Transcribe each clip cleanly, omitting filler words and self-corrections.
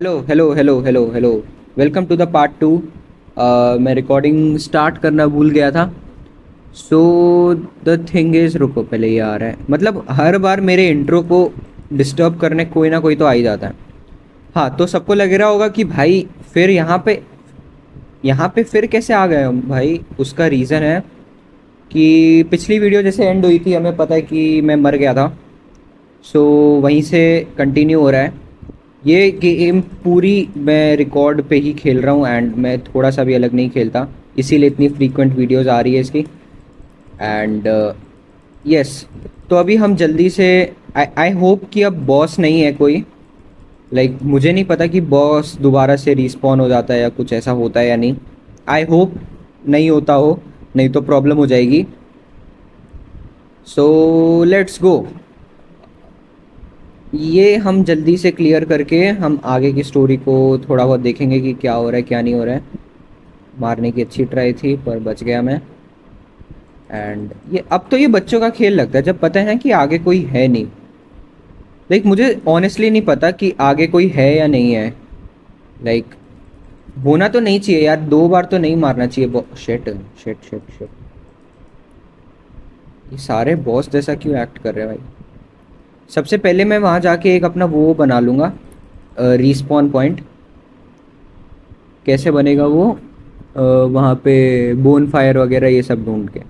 Hello hello hello hello hello. Welcome to the part 2। मैं recording start करना भूल गया था। सो द थिंग इज़, रुको पहले ये आ रहा है, मतलब हर बार मेरे इंट्रो को डिस्टर्ब करने कोई ना कोई तो आ ही जाता है। हाँ, तो सबको लग रहा होगा कि भाई फिर यहाँ पे फिर कैसे आ गए हम भाई। उसका रीज़न है कि पिछली वीडियो जैसे एंड हुई थी, हमें पता है कि मैं मर गया था। सो वहीं से कंटिन्यू हो रहा है। ये गेम पूरी मैं रिकॉर्ड पे ही खेल रहा हूँ एंड मैं थोड़ा सा भी अलग नहीं खेलता, इसीलिए इतनी फ्रीक्वेंट वीडियोस आ रही है इसकी। एंड यस, तो अभी हम जल्दी से, आई होप कि अब बॉस नहीं है कोई। मुझे नहीं पता कि बॉस दोबारा से रिस्पॉन हो जाता है या कुछ ऐसा होता है या नहीं। आई होप नहीं होता हो, नहीं तो प्रॉब्लम हो जाएगी। So let's go. ये हम जल्दी से क्लियर करके हम आगे की स्टोरी को थोड़ा बहुत देखेंगे कि क्या हो रहा है क्या नहीं हो रहा है। मारने की अच्छी ट्राई थी पर बच गया मैं। एंड ये अब तो ये बच्चों का खेल लगता है जब पता है कि आगे कोई है नहीं। मुझे ऑनेस्टली नहीं पता कि आगे कोई है या नहीं है। लाइक होना तो नहीं चाहिए यार, दो बार तो नहीं मारना चाहिए। Shit shit shit shit. ये सारे बॉस जैसा क्यों एक्ट कर रहे हैं भाई। सबसे पहले मैं वहाँ जाके एक अपना वो बना लूँगा, रिस्पॉन पॉइंट। कैसे बनेगा वो, वहाँ पे बोन फायर वगैरह ये सब ढूंढ के।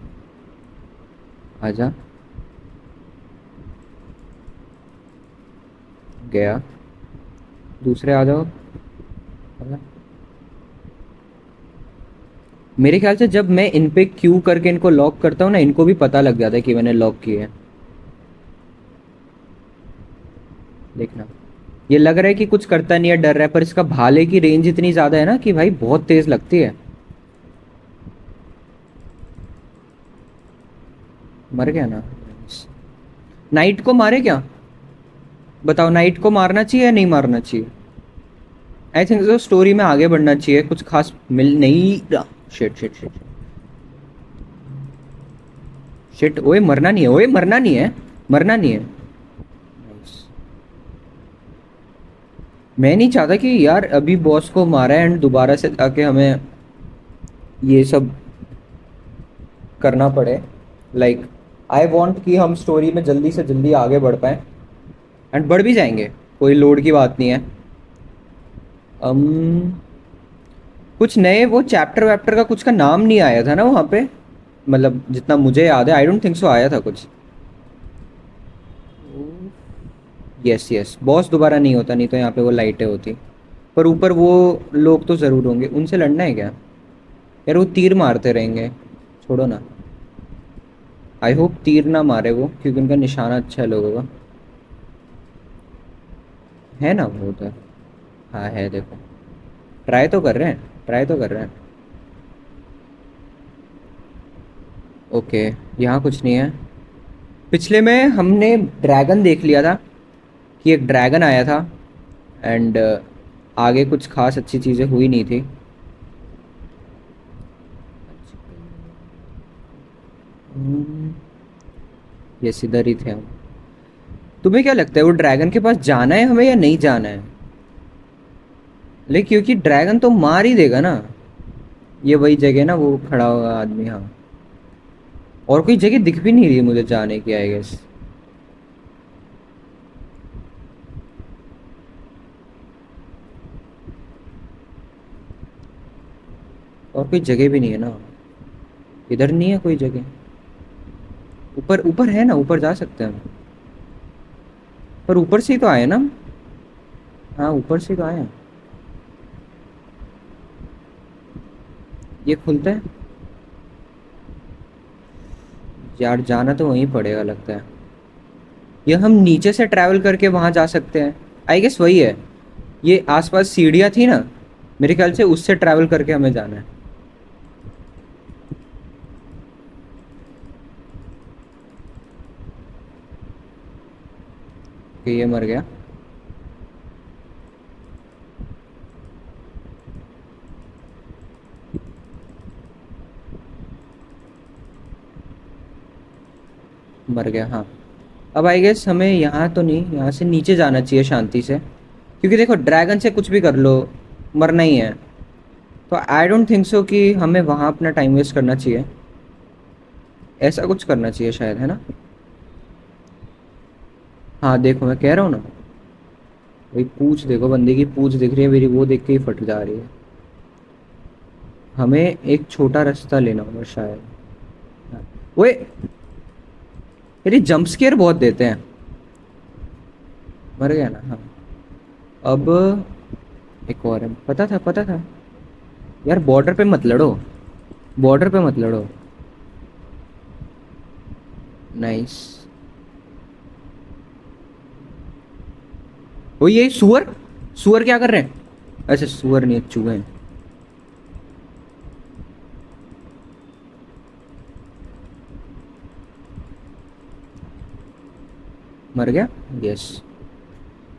आजा। गया। दूसरे आ जाओ। आजा। मेरे ख्याल से जब मैं इन पे क्यू करके इनको लॉक करता हूँ ना, इनको भी पता लग जाता है कि मैंने लॉक किए हैं। देखना, ये लग रहा है कि कुछ करता नहीं है, डर रहा है, पर इसका भाले की रेंज इतनी ज़्यादा है ना कि भाई बहुत तेज़ लगती है। मर गया ना। नाइट को मारे क्या? बताओ, नाइट को मारना चाहिए या नहीं मारना चाहिए? आई थिंक तो स्टोरी में आगे बढ़ना चाहिए, कुछ खास मिल नहीं रहा। Shit shit shit shit. ओए मरना नहीं है, ओए मरना नहीं है, मरना नहीं है। Nice. मैं नहीं चाहता कि यार अभी बॉस को मारा है एंड दोबारा से आके हमें ये सब करना पड़े। आई वॉन्ट कि हम स्टोरी में जल्दी से जल्दी आगे बढ़ पाए एंड बढ़ भी जाएंगे। कोई लोड की बात नहीं है। um, कुछ नए वो चैप्टर वैप्टर का कुछ का नाम नहीं आया था ना वहाँ पे, मतलब जितना मुझे याद है, आई डोंट थिंक सो आया था कुछ। यस यस, बॉस दोबारा नहीं होता, नहीं तो यहाँ पे वो लाइटें होती। पर ऊपर वो लोग तो ज़रूर होंगे, उनसे लड़ना है क्या? यार वो तीर मारते रहेंगे, छोड़ो ना। आई होप तीर ना मारे वो, क्योंकि उनका निशाना अच्छा है लोगों का। है ना वो उधर? हाँ है, देखो। ट्राई तो कर रहे हैं, ट्राई तो कर रहे हैं। ओके, यहाँ कुछ नहीं है। पिछले में हमने ड्रैगन देख लिया था कि एक ड्रैगन आया था एंड आगे कुछ खास अच्छी चीज़ें हुई नहीं थी। ये इधर ही थे हम। तुम्हें क्या लगता है वो ड्रैगन के पास जाना है हमें या नहीं जाना है? क्योंकि ड्रैगन तो मार ही देगा ना। ये वही जगह ना, वो खड़ा हुआ आदमी, हाँ। और कोई जगह दिख भी नहीं रही मुझे जाने की, आई गेस। और कोई जगह भी नहीं है ना, इधर नहीं है कोई जगह। ऊपर ऊपर है ना, ऊपर जा सकते हैं हम। पर ऊपर से ही तो आए ना हम। हाँ ऊपर से ही तो आए हैं। ये खुलता है यार, जाना तो वहीं पड़ेगा लगता है। ये हम नीचे से ट्रैवल करके वहां जा सकते हैं, आई गेस वही है। ये आसपास सीढ़ियाँ थी ना, मेरे ख्याल से उससे ट्रैवल करके हमें जाना है। कि ये मर गया। मर गया हाँ। अब आई गेस हमें यहाँ तो नहीं, यहाँ से नीचे जाना चाहिए शांति से। क्योंकि देखो ड्रैगन से कुछ भी कर लो, मरना ही है। तो आई डोंट थिंक सो कि हमें वहाँ अपना टाइम वेस्ट करना चाहिए। ऐसा कुछ करना चाहिए शायद, है ना? हाँ देखो, मैं कह रहा हूँ ना, भाई पूछ देखो, बंदे की पूछ दिख रही है मेरी, वो देख के ही फट जा रही है। हमें एक छोटा रास्ता लेना होगा शायद। ओए, मेरी जंप स्केयर बहुत देते हैं। मर गया ना? हाँ। अब एक और है, पता था पता था। यार बॉर्डर पे मत लड़ो, बॉर्डर पे मत लड़ो। नाइस। ओ ये सुअर, सुअर क्या कर रहे हैं? अच्छा सुअर नहीं, चूहे हैं। मर गया। यस।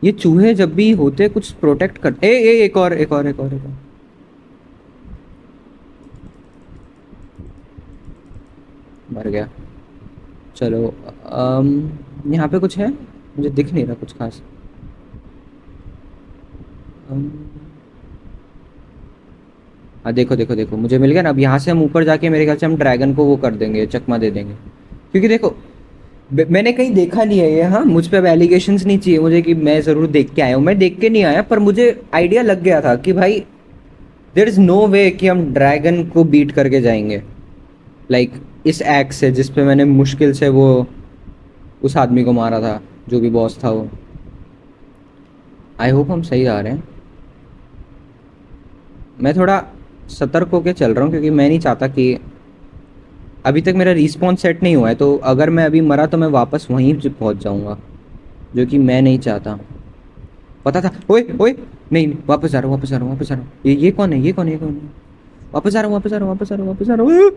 ये चूहे जब भी होते कुछ प्रोटेक्ट करते। एक और एक और एक और एक और। मर गया। चलो। यहाँ पे कुछ है, मुझे दिख नहीं रहा कुछ खास। अम, हाँ देखो देखो देखो, मुझे मिल गया ना। अब यहाँ से हम ऊपर जाके मेरे ख्याल से हम ड्रैगन को वो कर देंगे, चकमा दे देंगे। क्योंकि देखो मैंने कहीं देखा नहीं है ये, हाँ मुझ पे अब एलिगेशंस नहीं चाहिए मुझे कि मैं ज़रूर देख के आया हूँ। मैं देख के नहीं आया, पर मुझे आइडिया लग गया था कि भाई देर इज़ नो वे कि हम ड्रैगन को बीट करके जाएंगे, लाइक इस एक्ट से जिस पे मैंने मुश्किल से वो उस आदमी को मारा था, जो भी बॉस था वो। आई होप हम सही आ रहे हैं। मैं थोड़ा सतर्क होके चल रहा हूँ क्योंकि मैं नहीं चाहता कि अभी तक मेरा रिस्पॉन्स सेट नहीं हुआ है, तो अगर मैं अभी मरा तो मैं वापस वहीं पहुंच जाऊंगा, जो कि मैं नहीं चाहता। पता था। ओए ओए, नहीं नहीं, वापस आ रहा हूँ वापस आ रहा हूँ वापस आ रहा हूँ। ये कौन है, ये कौन है, ये कौन है? वापस आ रहा हूँ वापस आ रहा हूँ वापस आ रहा हूँ वापस आ रहा हूँ।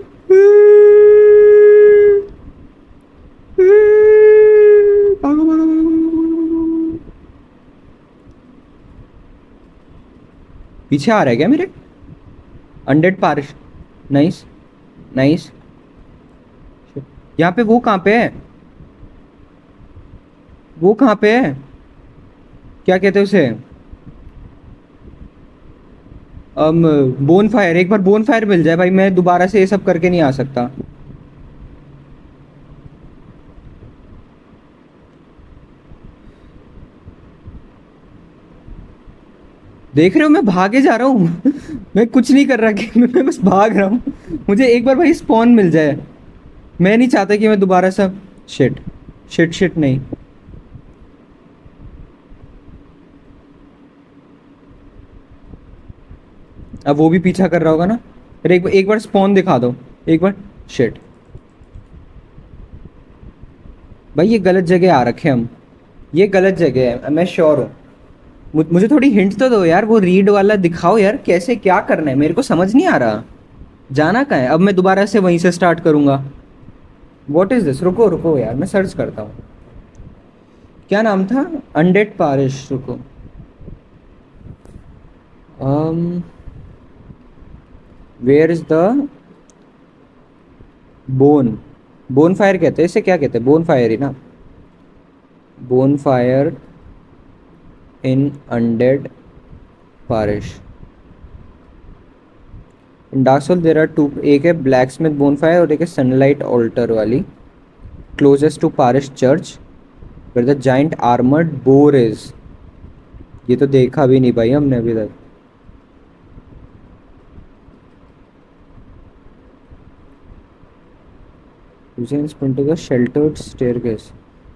भागो, भागो, भागो, भागो। पीछे आ रहा है क्या मेरे? Undead parish. Nice nice. यहाँ पे वो कहाँ पे है? वो कहाँ पे है? क्या कहते हैं उसे? Bone fire. एक बार बोन फायर मिल जाए भाई, मैं दोबारा से ये सब करके नहीं आ सकता। देख रहे हो मैं भागे जा रहा हूँ। मैं कुछ नहीं कर रहा कि मैं बस भाग रहा हूँ। मुझे एक बार भाई स्पॉन मिल जाए। मैं नहीं चाहता कि मैं दोबारा सब। शिट शिट शिट, नहीं। अब वो भी पीछा कर रहा होगा ना। अरे एक बार स्पॉन दिखा दो, एक बार। शिट। भाई ये गलत जगह आ रखे हम। ये गलत जगह है, मैं श्योर हूँ। मुझे थोड़ी हिंट तो दो यार, वो रीड वाला दिखाओ यार, कैसे क्या करना है मेरे को समझ नहीं आ रहा। जाना कहाँ है? अब मैं दोबारा से वहीं से स्टार्ट करूंगा। What is this? रुको रुको यार, मैं सर्च करता हूँ। क्या नाम था? Undead parish. रुको। um where is the bone? Bonfire कहते हैं इसे, क्या कहते हैं? बोन फायर ही ना? Bonfire in undead parish. In dark Soul there are two, एक है ब्लैक स्मिथ बोन फायर और एक है सनलाइट ऑल्टर वाली, closest to parish church where the giant armoured boar is. ये तो देखा भी नहीं भाई हमने अभी तक। Using sprint to the sheltered staircase.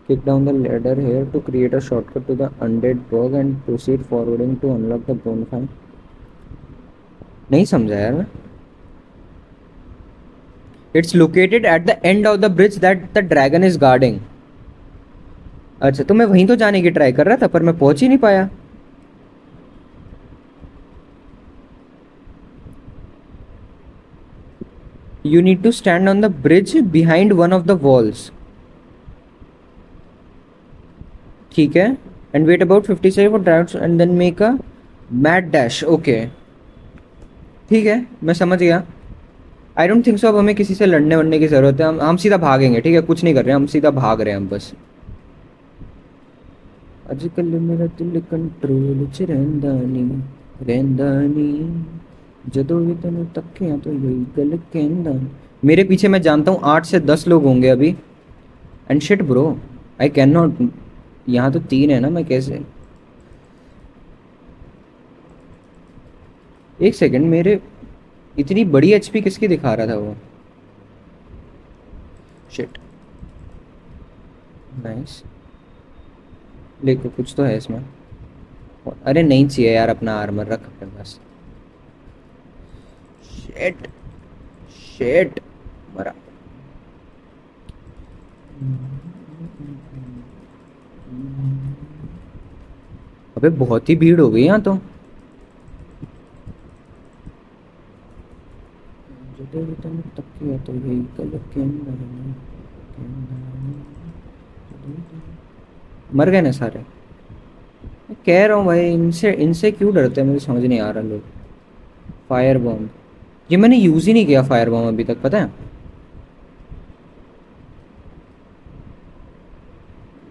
Kick down the ladder here to create a shortcut to the undead bug and proceed forwarding to unlock the bonfire. नहीं समझा यार मैं। It's located at the end of the bridge that the dragon is guarding. अच्छा, तो मैं वहीं तो जाने की ट्राई कर रहा था पर मैं पहुंच ही नहीं पाया। You need to stand on the bridge behind one of the walls. ठीक है। And wait about 50 seconds for dragons and then make a mad dash. Okay. ठीक है, मैं समझ गया। आई डोंट थिंक सो अब हमें किसी से लड़ने वड़ने की ज़रूरत है। हम सीधा भागेंगे, ठीक है? कुछ नहीं कर रहे हैं हम, सीधा भाग रहे हैं हम बस। अजकल मेरा दिल कंट्रोल च रहिंदा नहीं जदों भी तेनू तकिया तो यही गल कहंदा नी। मेरे पीछे मैं जानता हूँ 8 से 10 लोग होंगे अभी। And shit bro, I can not. यहाँ तो 3 है ना, मैं कैसे? एक सेकंड, मेरे इतनी बड़ी एचपी किसकी दिखा रहा था वो? शिट। नाइस। देखो कुछ तो है इसमें। अरे नहीं चाहिए यार, अपना आर्मर रख अपने पास। शिट। शिट। मरा। अबे बहुत ही भीड़ हो गई यहाँ तो। जदों भी तेनू तकिया तो यही गल कहंदा नी, मर गए ना सारे? मैं कह रहा हूँ भाई, इनसे इनसे क्यों डरते हैं, मुझे समझ नहीं आ रहा लोग। Fire bomb. ये मैंने यूज़ ही नहीं किया फायर बॉम्ब अभी तक, पता है?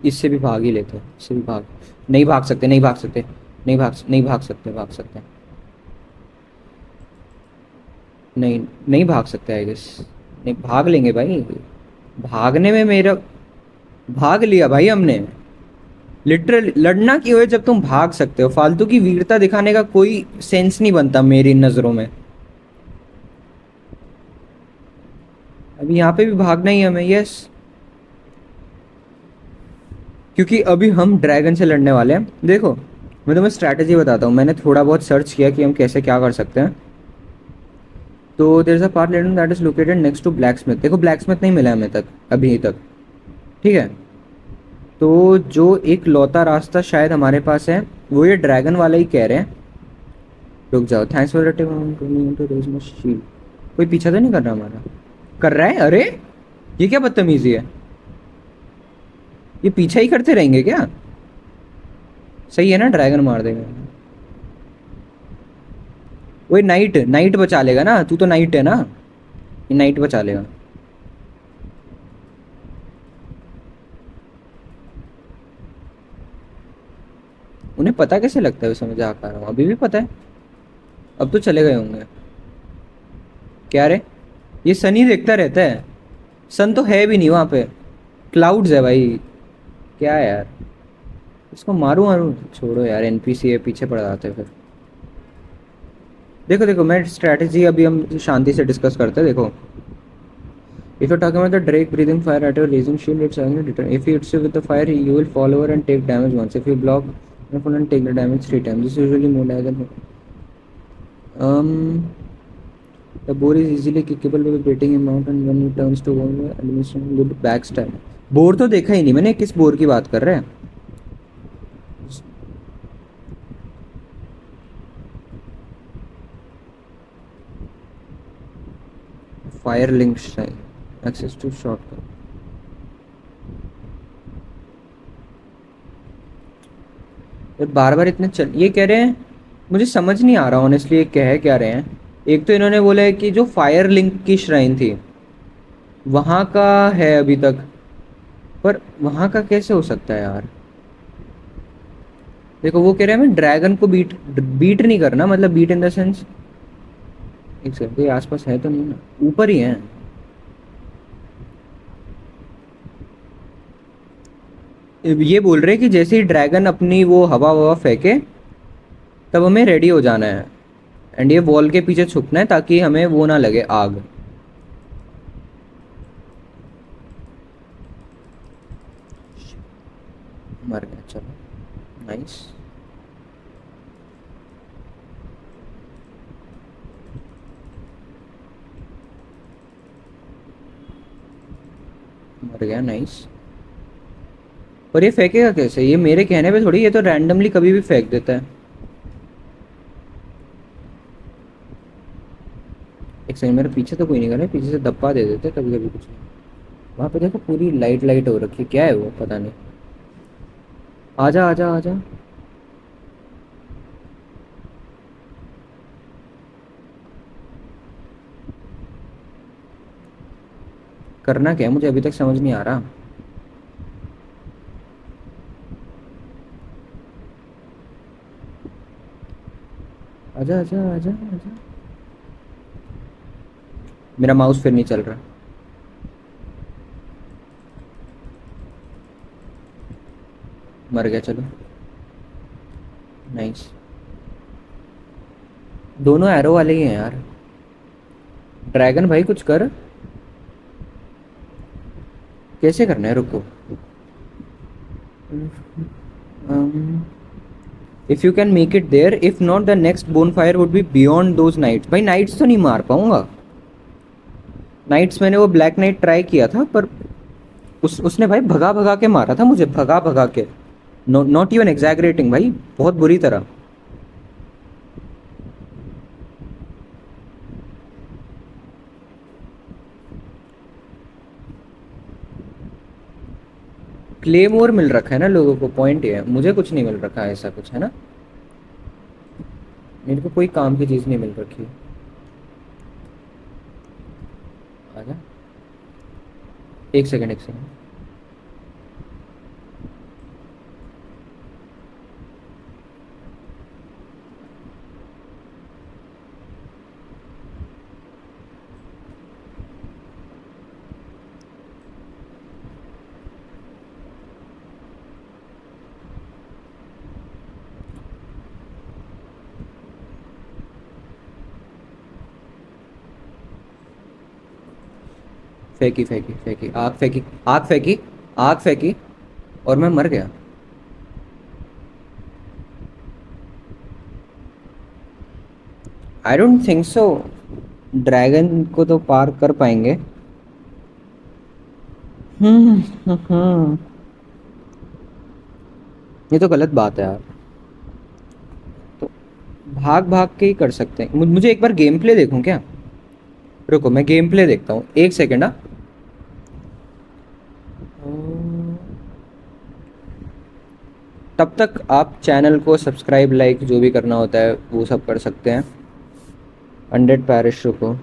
इससे भी भाग ही लेते हैं, इससे भी भाग। नहीं भाग सकते, नहीं भाग सकते। नहीं भाग सकते, भाग सकते। नहीं, नहीं भाग सकते आई गेस। नहीं भाग लेंगे भाई। भागने में मेरा, भाग लिया भाई हमने। लिटरल लड़ना क्यों है जब तुम भाग सकते हो? फालतू की वीरता दिखाने का कोई सेंस नहीं बनता मेरी नज़रों में। अभी यहाँ पे भी भागना ही है हमें, यस। क्योंकि अभी हम ड्रैगन से लड़ने वाले हैं। देखो, मैं तुम्हें स्ट्रैटेजी बताता हूँ। मैंने थोड़ा बहुत सर्च किया कि हम कैसे क्या कर सकते हैं। तो there is a part letter that is located next to blacksmith. देखो ब्लैक स्मिथ नहीं मिला हमें तक, अभी तक। ठीक है। तो जो एक लौता रास्ता शायद हमारे पास है, वो ये ड्रैगन वाला ही कह रहे हैं। रुक जाओ, थैंक्स फॉर द शील्ड। कोई पीछा तो नहीं कर रहा हमारा? कर रहा है? अरे ये क्या बदतमीजी है? ये पीछा ही करते रहेंगे क्या? सही है ना, ड्रैगन मार देगा। वही नाइट, नाइट बचा लेगा ना, तू तो नाइट है ना, ये नाइट बचा लेगा। उन्हें पता कैसे लगता है? वैसे मजाक आ रहा हूँ, अभी भी पता है। अब तो चले गए होंगे। क्या रे? ये सन ही देखता रहता है। सन तो है भी नहीं वहां पे, क्लाउड्स है भाई। क्या है यार? इसको मारूं मारूं? छोड़ो यार, एनपीसी है, पीछे पड़ जाते हैं फिर। देखो देखो, मैं स्ट्रैटेजी अभी हम शांति से डिस्कस करते हैं। देखो, if you're talking about the drake breathing fire at your raging shield, it's going to deter. If it hits you with the fire, you will fall over and take damage once. If you block your opponent, take the damage 3 times. This is usually more than um the boar is easily kickable by beating him out, and when he turns to one administration good backstab. Bore तो देखा ही नहीं मैंने, किस bore की बात कर रहे हैं? Firelink access to shortcut. बार बार इतने चल ये कह रहे हैं, मुझे समझ नहीं आ रहा ऑनेस्टली ये कह क्या रहे हैं। एक तो इन्होंने बोला है कि जो फायर लिंक की श्राइन थी वहाँ का है अभी तक, पर वहाँ का कैसे हो सकता है यार? देखो वो कह रहे हैं हमें ड्रैगन को बीट बीट नहीं करना, मतलब बीट इन द सेंस। एक सेकंड, कोई आसपास है तो नहीं ना? ऊपर ही है। ये बोल रहे हैं कि जैसे ही ड्रैगन अपनी वो हवा ववा फेंके तब हमें रेडी हो जाना है, एंड ये वॉल के पीछे छुपना है ताकि हमें वो ना लगे, आग। मर गया, चलो नाइस। मर गया, नाइस। पर ये फेंकेगा कैसे? ये मेरे कहने पे थोड़ी, ये तो रैंडमली कभी भी फेंक देता है। एक सेकंड, मेरे पीछे तो कोई नहीं कर रहा है, पीछे से धप्पा दे देते कभी कभी कुछ नहीं। वहाँ पे देखो पूरी लाइट लाइट हो रखी है, क्या है वो पता नहीं। आजा आजा आजा। करना क्या है मुझे अभी तक समझ नहीं आ रहा। आजा आजा आजा आजा। मेरा माउस फिर नहीं चल रहा। मर गया, चलो। नाइस। दोनों एरो वाले ही हैं यार। ड्रैगन भाई कुछ कर। कैसे करना है, रुको। If you can make it there, if not the next bonfire would be beyond those knights. भाई नाइट्स तो नहीं मार पाऊंगा। नाइट्स मैंने वो ब्लैक नाइट ट्राई किया था, पर उसने भाई भगा भगा के मारा था मुझे, भगा भगा के। नॉट इवन एग्जैगरेटिंग भाई, बहुत बुरी तरह। क्लेमोर मिल रखा है ना लोगों को, पॉइंट ये है। मुझे कुछ नहीं मिल रखा है ऐसा कुछ, है ना। मेरे को कोई काम की चीज़ नहीं मिल रखी। आजा। एक सेकंड, एक सेकंड। फेंकी फेंकी फेंकी, आग फेंकी। आग फेंकी। आग फेंकी। और मैं मर गया। I don't think so. Dragon को तो पार कर पाएंगे। हम्म। ये तो गलत बात है यार। तो भाग भाग के ही कर सकते हैं। मुझे एक बार गेम प्ले देखूं क्या। रुको, मैं गेम प्ले देखता हूँ, एक सेकेंड। हाँ। तब तक आप चैनल को सब्सक्राइब, लाइक जो भी करना होता है वो सब कर सकते हैं। 100 पैरिश, रुको।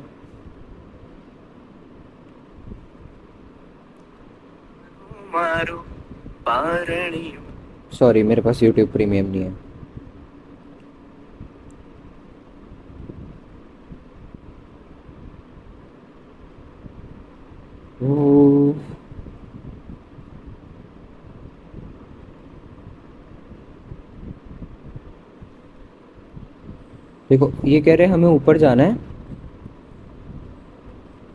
सॉरी, मेरे पास यूट्यूब प्रीमियम नहीं है। ओ, देखो ये कह रहे हैं हमें ऊपर जाना है।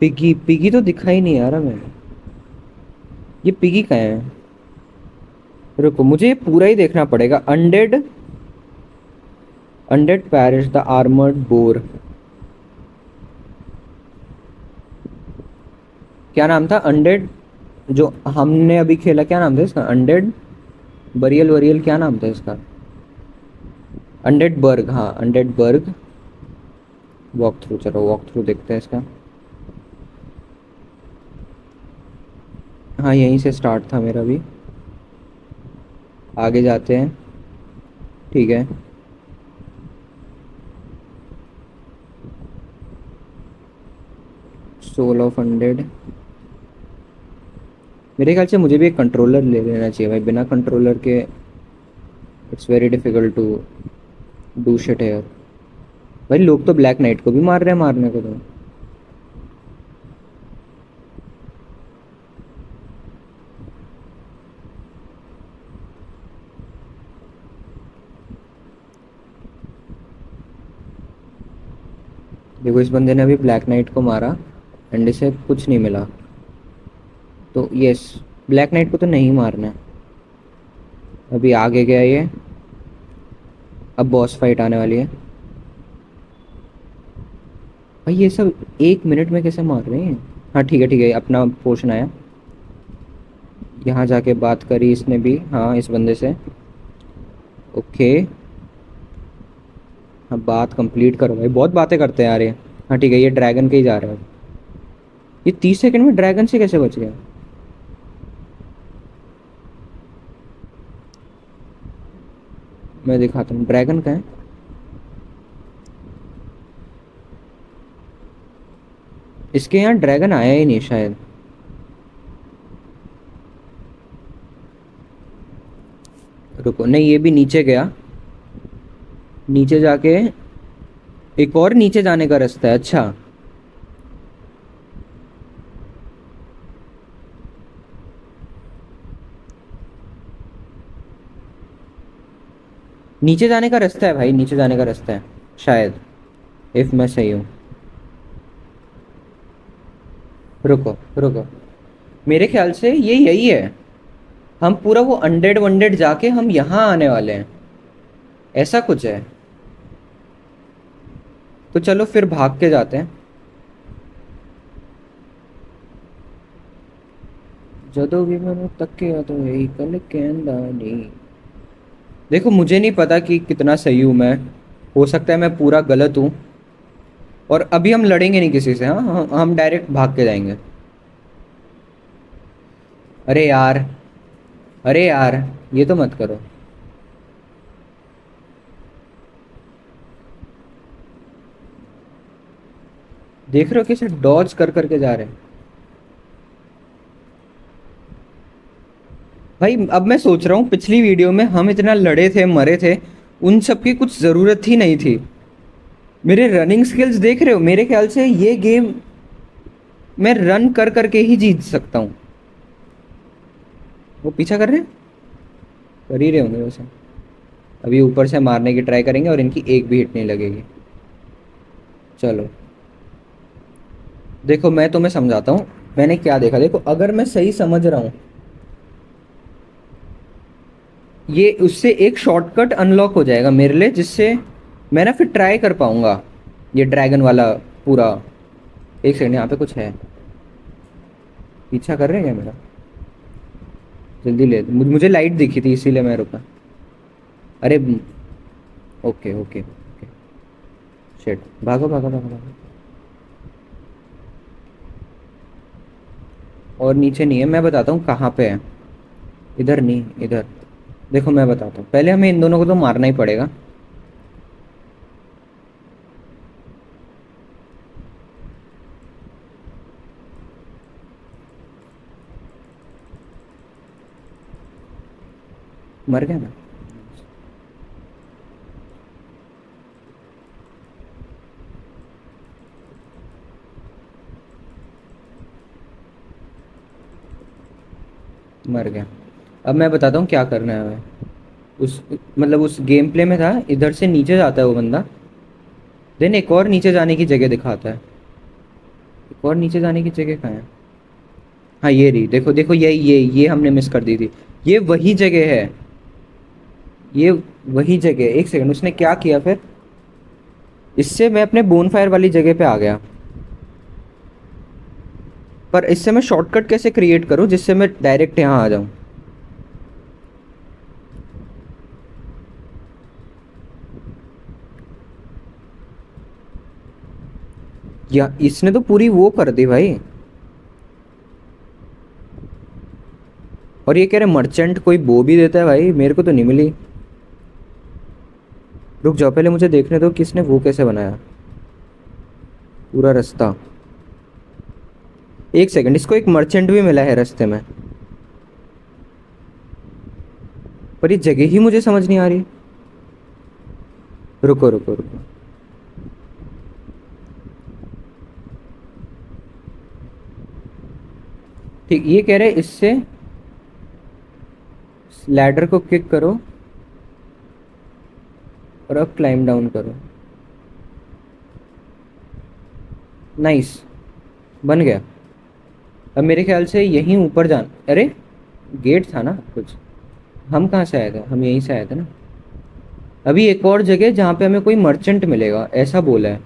पिगी पिगी तो दिखा ही नहीं यार हमें। ये पिगी कहाँ है। रुको, मुझे ये पूरा ही देखना पड़ेगा। Undead. Undead parish the armoured bore. क्या नाम था अनडेड। जो हमने अभी खेला, क्या नाम था इसका। अनडेड बरियल वरियल, क्या नाम था इसका। अनडेड बर्ग, हाँ अनडेड बर्ग। वॉक थ्रू, चलो वॉक थ्रू देखते हैं इसका। हाँ, यहीं से स्टार्ट था मेरा भी। आगे जाते हैं। ठीक है। Soul of undead. मेरे ख्याल से मुझे भी एक कंट्रोलर ले लेना चाहिए भाई, बिना कंट्रोलर के it's very difficult to do shit here. भाई लोग तो ब्लैक नाइट को भी मार रहे हैं, मारने को तो। देखो, इस बंदे ने अभी ब्लैक नाइट को मारा एंड इसे कुछ नहीं मिला। तो यस, ब्लैक नाइट को तो नहीं मारना है। अभी आगे गया ये। अब बॉस फाइट आने वाली है। भाई ये सब 1 मिनट में कैसे मार रहे हैं। हाँ ठीक है ठीक है, अपना पोर्शन आया। यहाँ जाके बात करी इसने भी, हाँ इस बंदे से। ओके। हाँ, बात कंप्लीट करो भाई, बहुत बातें करते हैं यार ये। हाँ ठीक है, ये ड्रैगन के ही जा रहा है। ये 30 सेकंड में ड्रैगन से कैसे बच गया। मैं दिखाता हूँ ड्रैगन का है। इसके यहाँ ड्रैगन आया ही नहीं शायद। रुको, नहीं ये भी नीचे गया। नीचे जाके एक और नीचे जाने का रास्ता है, अच्छा। नीचे जाने का रास्ता है भाई, नीचे जाने का रास्ता है शायद, इफ मैं सही हूँ। रुको रुको, मेरे ख्याल से ये यही है। हम पूरा वो अनडेड वनडेड जाके हम यहाँ आने वाले हैं, ऐसा कुछ है। तो चलो फिर भाग के जाते हैं। ਜਦੋਂ ਵੀ ਮੈਨੂੰ तकिया तो यही कल कहंदा नहीं। देखो मुझे नहीं पता कि कितना सही हूँ मैं, हो सकता है मैं पूरा गलत हूँ। और अभी हम लड़ेंगे नहीं किसी से, हाँ हम डायरेक्ट भाग के जाएंगे। अरे यार, अरे यार, ये तो मत करो। देख रहे हो कैसे डॉज कर करके जा रहे हैं। भाई अब मैं सोच रहा हूँ पिछली वीडियो में हम इतना लड़े थे मरे थे, उन सब की कुछ ज़रूरत ही नहीं थी। मेरे रनिंग स्किल्स देख रहे हो, मेरे ख्याल से ये गेम मैं रन कर करके ही जीत सकता हूँ। वो पीछा कर रहे हैं, कर ही रहे होंगे वैसे। अभी ऊपर से मारने की ट्राई करेंगे और इनकी एक भी हिट नहीं लगेगी। चलो देखो मैं तुम्हें समझाता हूँ मैंने क्या देखा। देखो अगर मैं सही समझ रहा हूँ, ये उससे एक शॉर्टकट अनलॉक हो जाएगा मेरे लिए, जिससे मैं ना फिर ट्राई कर पाऊंगा ये ड्रैगन वाला पूरा। एक सेकंड, यहाँ पे कुछ है, पीछा कर रहे हैं क्या मेरा? जल्दी ले, मुझे लाइट दिखी थी इसीलिए मैं रुका। अरे ओके ओके ओके, शिट, भागो भागो भागो भागो। और नीचे नहीं है, मैं बताता हूँ कहाँ पे है। इधर नहीं, इधर। देखो मैं बताता हूँ, पहले हमें इन दोनों को तो मारना ही पड़ेगा। मर गया ना? मर गया। अब मैं बताता हूँ क्या करना है हमें। उस मतलब उस गेम प्ले में था, इधर से नीचे जाता है वो बंदा, देन एक और नीचे जाने की जगह दिखाता है। एक और नीचे जाने की जगह कहाँ है? हाँ ये रही, देखो देखो, ये हमने मिस कर दी थी। ये वही जगह है, ये वही जगह। एक सेकंड, उसने क्या किया फिर? इससे मैं अपने बोन फायर वाली जगह पे आ गया, पर इससे मैं शॉर्टकट कैसे क्रिएट करूँ जिससे मैं डायरेक्ट यहाँ आ जाऊँ? या इसने तो पूरी वो कर दी भाई। और ये कह रहे मर्चेंट कोई बो भी देता है भाई, मेरे को तो नहीं मिली। रुक जाओ, पहले मुझे देखने दो किसने वो कैसे बनाया पूरा रास्ता। एक सेकंड, इसको एक मर्चेंट भी मिला है रास्ते में, पर ये जगह ही मुझे समझ नहीं आ रही। रुको रुको रुको, ठीक, ये कह रहे इससे लैडर को किक करो और अब क्लाइम डाउन करो। नाइस, बन गया। अब मेरे ख्याल से यहीं ऊपर जाना। अरे गेट था ना कुछ, हम कहाँ से आए थे? हम यहीं से आए थे ना। अभी एक और जगह जहाँ पे हमें कोई मर्चेंट मिलेगा ऐसा बोला है।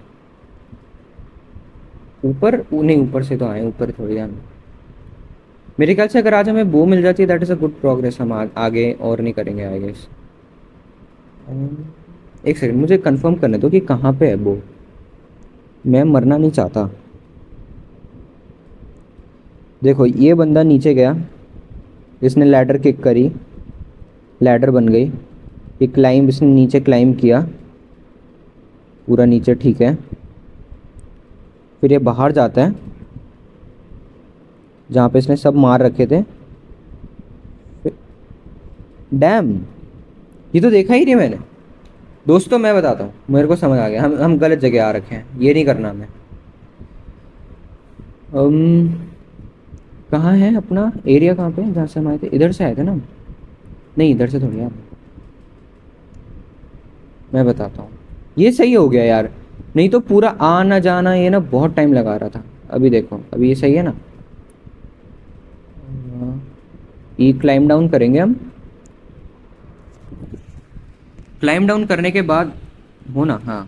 ऊपर नहीं, ऊपर से तो आए, ऊपर थोड़ी जाना। मेरे ख्याल से अगर आज हमें वो मिल जाती है that is a good progress. हम आगे और नहीं करेंगे आई गेस। एक सेकंड, मुझे कंफर्म करने दो कि कहाँ पे है वो, मैं मरना नहीं चाहता। देखो ये बंदा नीचे गया, इसने लैडर किक करी, लैडर बन गई। ये क्लाइंब, इसने नीचे क्लाइंब किया पूरा नीचे, ठीक है। फिर ये बाहर जाता है जहाँ पे इसने सब मार रखे थे। डैम, ये तो देखा ही नहीं मैंने। दोस्तों मैं बताता हूँ, मेरे को समझ आ गया, हम गलत जगह आ रखे हैं, ये नहीं करना हमें। हम कहाँ है अपना एरिया, कहाँ पे है जहाँ से हम आए थे? इधर से आए थे ना? नहीं इधर से थोड़ी यार, मैं बताता हूँ। ये सही हो गया यार, नहीं तो पूरा आना जाना ये ना बहुत टाइम लगा रहा था। अभी देखो, अभी ये सही है ना? ये क्लाइम डाउन करेंगे हम। क्लाइम डाउन करने के बाद हो ना, हाँ।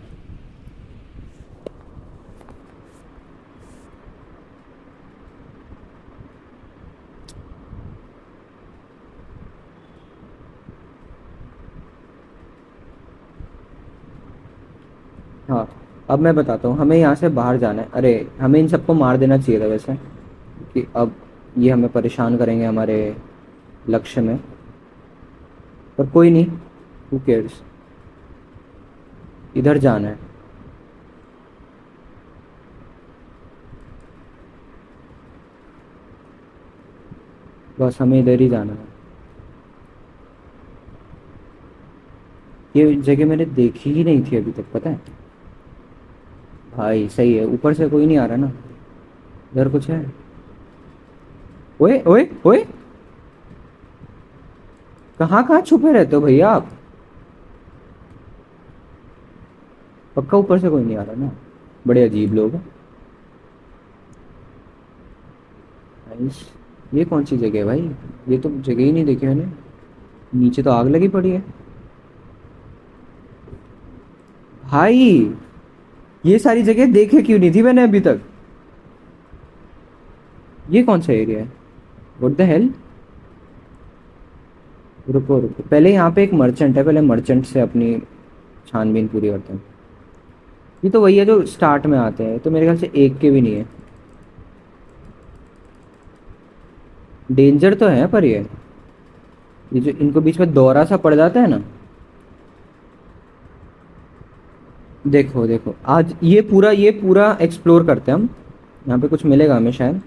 हाँ, अब मैं बताता हूँ, हमें यहाँ से बाहर जाना है। अरे हमें इन सबको मार देना चाहिए था वैसे, कि अब ये हमें परेशान करेंगे हमारे लक्ष्य में, पर कोई नहीं, हु केयर्स। इधर जाना है, बस हमें इधर ही जाना है। ये जगह मैंने देखी ही नहीं थी अभी तक, पता है भाई? सही है, ऊपर से कोई नहीं आ रहा ना? इधर कुछ है? ओए ओए ओए, कहाँ कहाँ छुपे रहते हो भैया आप? पक्का ऊपर से कोई नहीं आ रहा ना? बड़े अजीब लोग हैं। नाइस। ये कौन सी जगह है भाई? ये तो जगह ही नहीं देखी मैंने। नीचे तो आग लगी पड़ी है भाई। ये सारी जगह देखे क्यों नहीं थी मैंने अभी तक? ये कौन सा एरिया है? What the hell? रुको रुको, पहले यहाँ पे एक मर्चेंट है, पहले मर्चेंट से अपनी छानबीन पूरी करते हैं। ये तो वही है जो स्टार्ट में आते हैं, तो मेरे ख्याल से एक के भी नहीं है। डेंजर तो है पर ये जो इनको बीच में दौरा सा पड़ जाता है ना। देखो देखो, आज ये पूरा एक्सप्लोर करते हैं हम। यहाँ पे कुछ मिलेगा हमें शायद।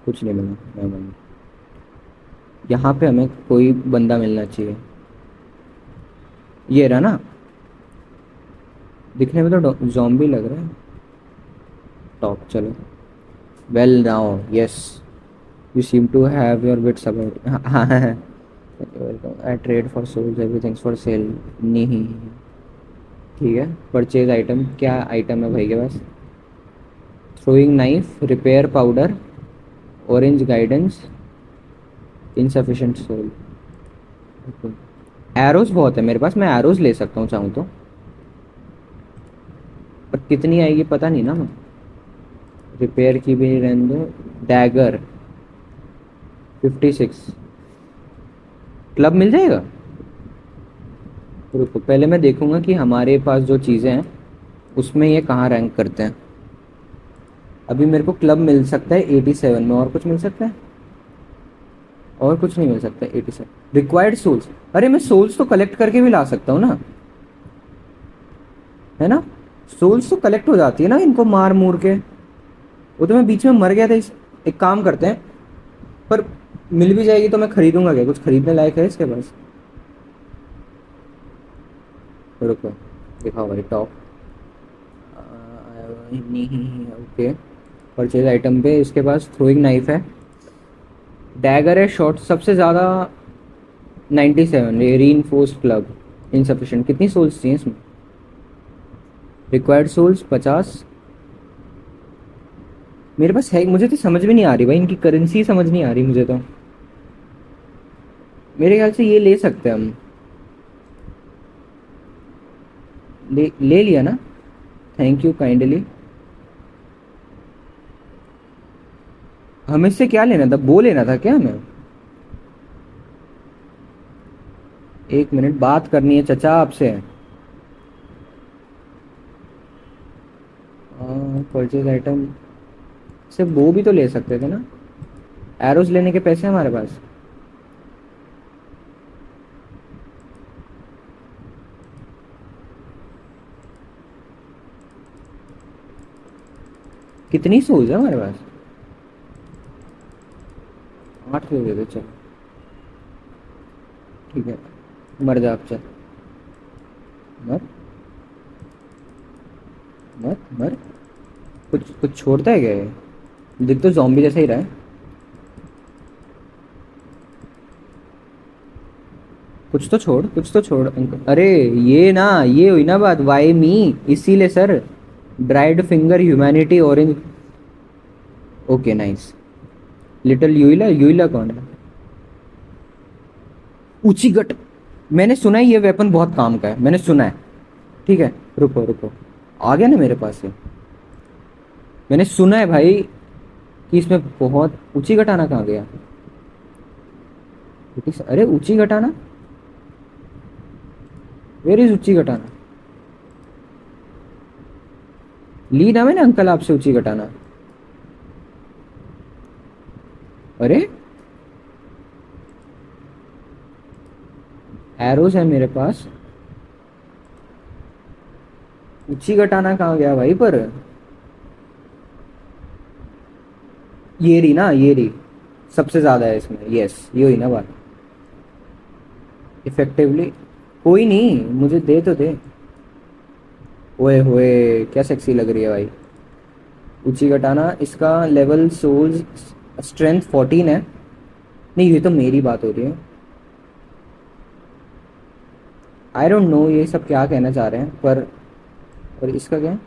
कुछ नहीं मिला, नहीं मिला। यहाँ पे हमें कोई बंदा मिलना चाहिए। ये रहा ना? दिखने में तो जॉम्बी लग रहा है। टॉप चलो। Well now yes, you seem to have your wits about. हाँ हाँ हाँ। Welcome, I trade for souls, everything's for sale. नहीं, ठीक है। परचेज आइटम, क्या आइटम है भाई के पास? Throwing knife, repair powder, orange guidance, insufficient soul. Arrows बहुत है मेरे पास, मैं एरोज ले सकता हूँ चाहूँ तो, पर कितनी आएगी पता नहीं ना मैं। रिपेयर की भी रहने दो। डैगर 56, क्लब मिल जाएगा? रुको, पहले मैं देखूंगा कि हमारे पास जो चीज़ें हैं उसमें ये कहाँ रैंक करते हैं। अभी मेरे को क्लब मिल सकता है 87 में, और कुछ मिल सकता है? और कुछ नहीं मिल सकता 87। रिक्वायर्ड सोल्स, अरे मैं सोल्स तो कलेक्ट करके भी ला सकता हूँ ना, है ना? सोल्स तो कलेक्ट हो जाती है ना इनको मार मूर के। वो तो मैं बीच में मर गया था इस। एक काम करते हैं, पर मिल भी जाएगी तो मैं खरीदूंगा क्या? कुछ खरीदने लायक है इसके पास? रुको, दिखाओ भाई टॉप। नहीं, ओके। परचेज आइटम पे इसके पास थ्रोइंग नाइफ है, डैगर है, शॉर्ट सबसे ज़्यादा 97, ये री इन्फोर्स्ड क्लब इनसफिशिएंट। कितनी सोल्स चाहिए इसमें? Required souls 50। मेरे पास है, मुझे तो समझ में नहीं आ रही भाई, इनकी करेंसी समझ नहीं आ रही मुझे तो। मेरे ख्याल से ये ले सकते हैं हम। ले लिया ना? Thank you kindly. हमें इससे क्या लेना था? वो लेना था क्या हमें? एक मिनट, बात करनी है चचा आपसे। परचेज आइटम से वो भी तो ले सकते थे ना? एरोज लेने के पैसे हमारे पास। कितनी सोल्स है हमारे पास? 8 दे दे चलो, ठीक है। मर जा अब, चल। मर, मर, मर। कुछ कुछ छोड़ता है क्या ये? दिख तो जॉम्बी जैसा ही रहा है। कुछ तो छोड़, कुछ तो छोड़ अंकल। अरे ये ना, ये हुई ना बात, वाई मी। इसीलिए sir, dried finger humanity orange. Okay nice. Little यूइला, यूइला कौन है? ऊंची गट। मैंने सुना है ये वेपन बहुत काम का है, मैंने सुना है। ठीक है, रुको रुको। आ गया ना मेरे पास ये। मैंने सुना है भाई कि इसमें बहुत ऊंची घटाना कहाँ गया? अरे ऊंची घटाना, वेर इज ऊंची घटाना? ली ना मैंने अंकल आपसे ऊंची घटाना। अरे एरोज है मेरे पास। ऊंची घटाना कहाँ गया भाई पर? ये रही ना, ये रही। सबसे ज्यादा है इसमें, यस ये हुई ना बात। इफेक्टिवली। कोई नहीं, मुझे दे तो दे। ओए होए, क्या सेक्सी लग रही है भाई। ऊंची घटाना, इसका लेवल सोल्स स्ट्रेंथ 14 है। नहीं, ये तो मेरी बात हो रही है। आई डोंट नो ये सब क्या कहना चाह रहे हैं, पर इसका क्या है?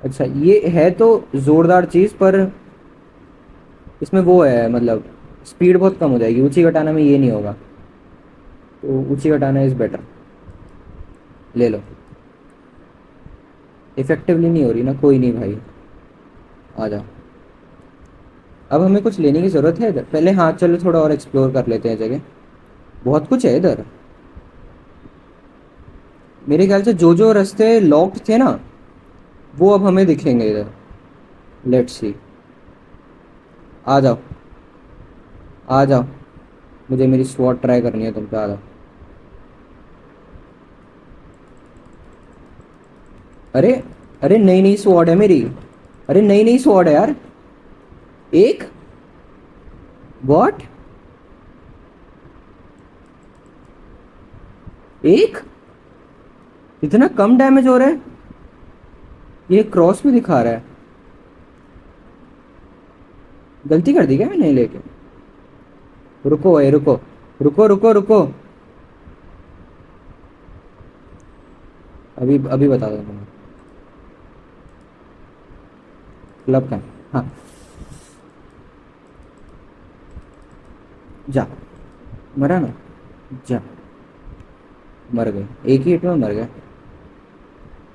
अच्छा ये है तो जोरदार चीज, पर इसमें वो है मतलब स्पीड बहुत कम हो जाएगी। ऊंची घटाना में ये नहीं होगा, तो ऊंची घटाना इज बेटर। ले लो। इफेक्टिवली नहीं हो रही ना, कोई नहीं भाई। आ जाओ। अब हमें कुछ लेने की ज़रूरत है इधर पहले? हाँ चलो, थोड़ा और एक्सप्लोर कर लेते हैं जगह। बहुत कुछ है इधर। मेरे ख्याल से जो जो रास्ते लॉक्ड थे ना, वो अब हमें दिखेंगे इधर। Let's see. आ जाओ, आ जाओ। मुझे मेरी स्वॉट ट्राई करनी है तुम पे, आ जाओ। अरे, अरे नई नई स्वॉट है मेरी। अरे नई नई स्वॉट है यार। एक, व्हाट? एक? इतना कम डैमेज हो रहा है? ये क्रॉस में दिखा रहा है। गलती कर दी क्या मैंने लेके? रुको भाई, रुको रुको रुको रुको। अभी अभी बता दो तुम्हें। क्लब का? हाँ। जा। मरा ना? जा। मर गए, एक ही हिट में मर गए।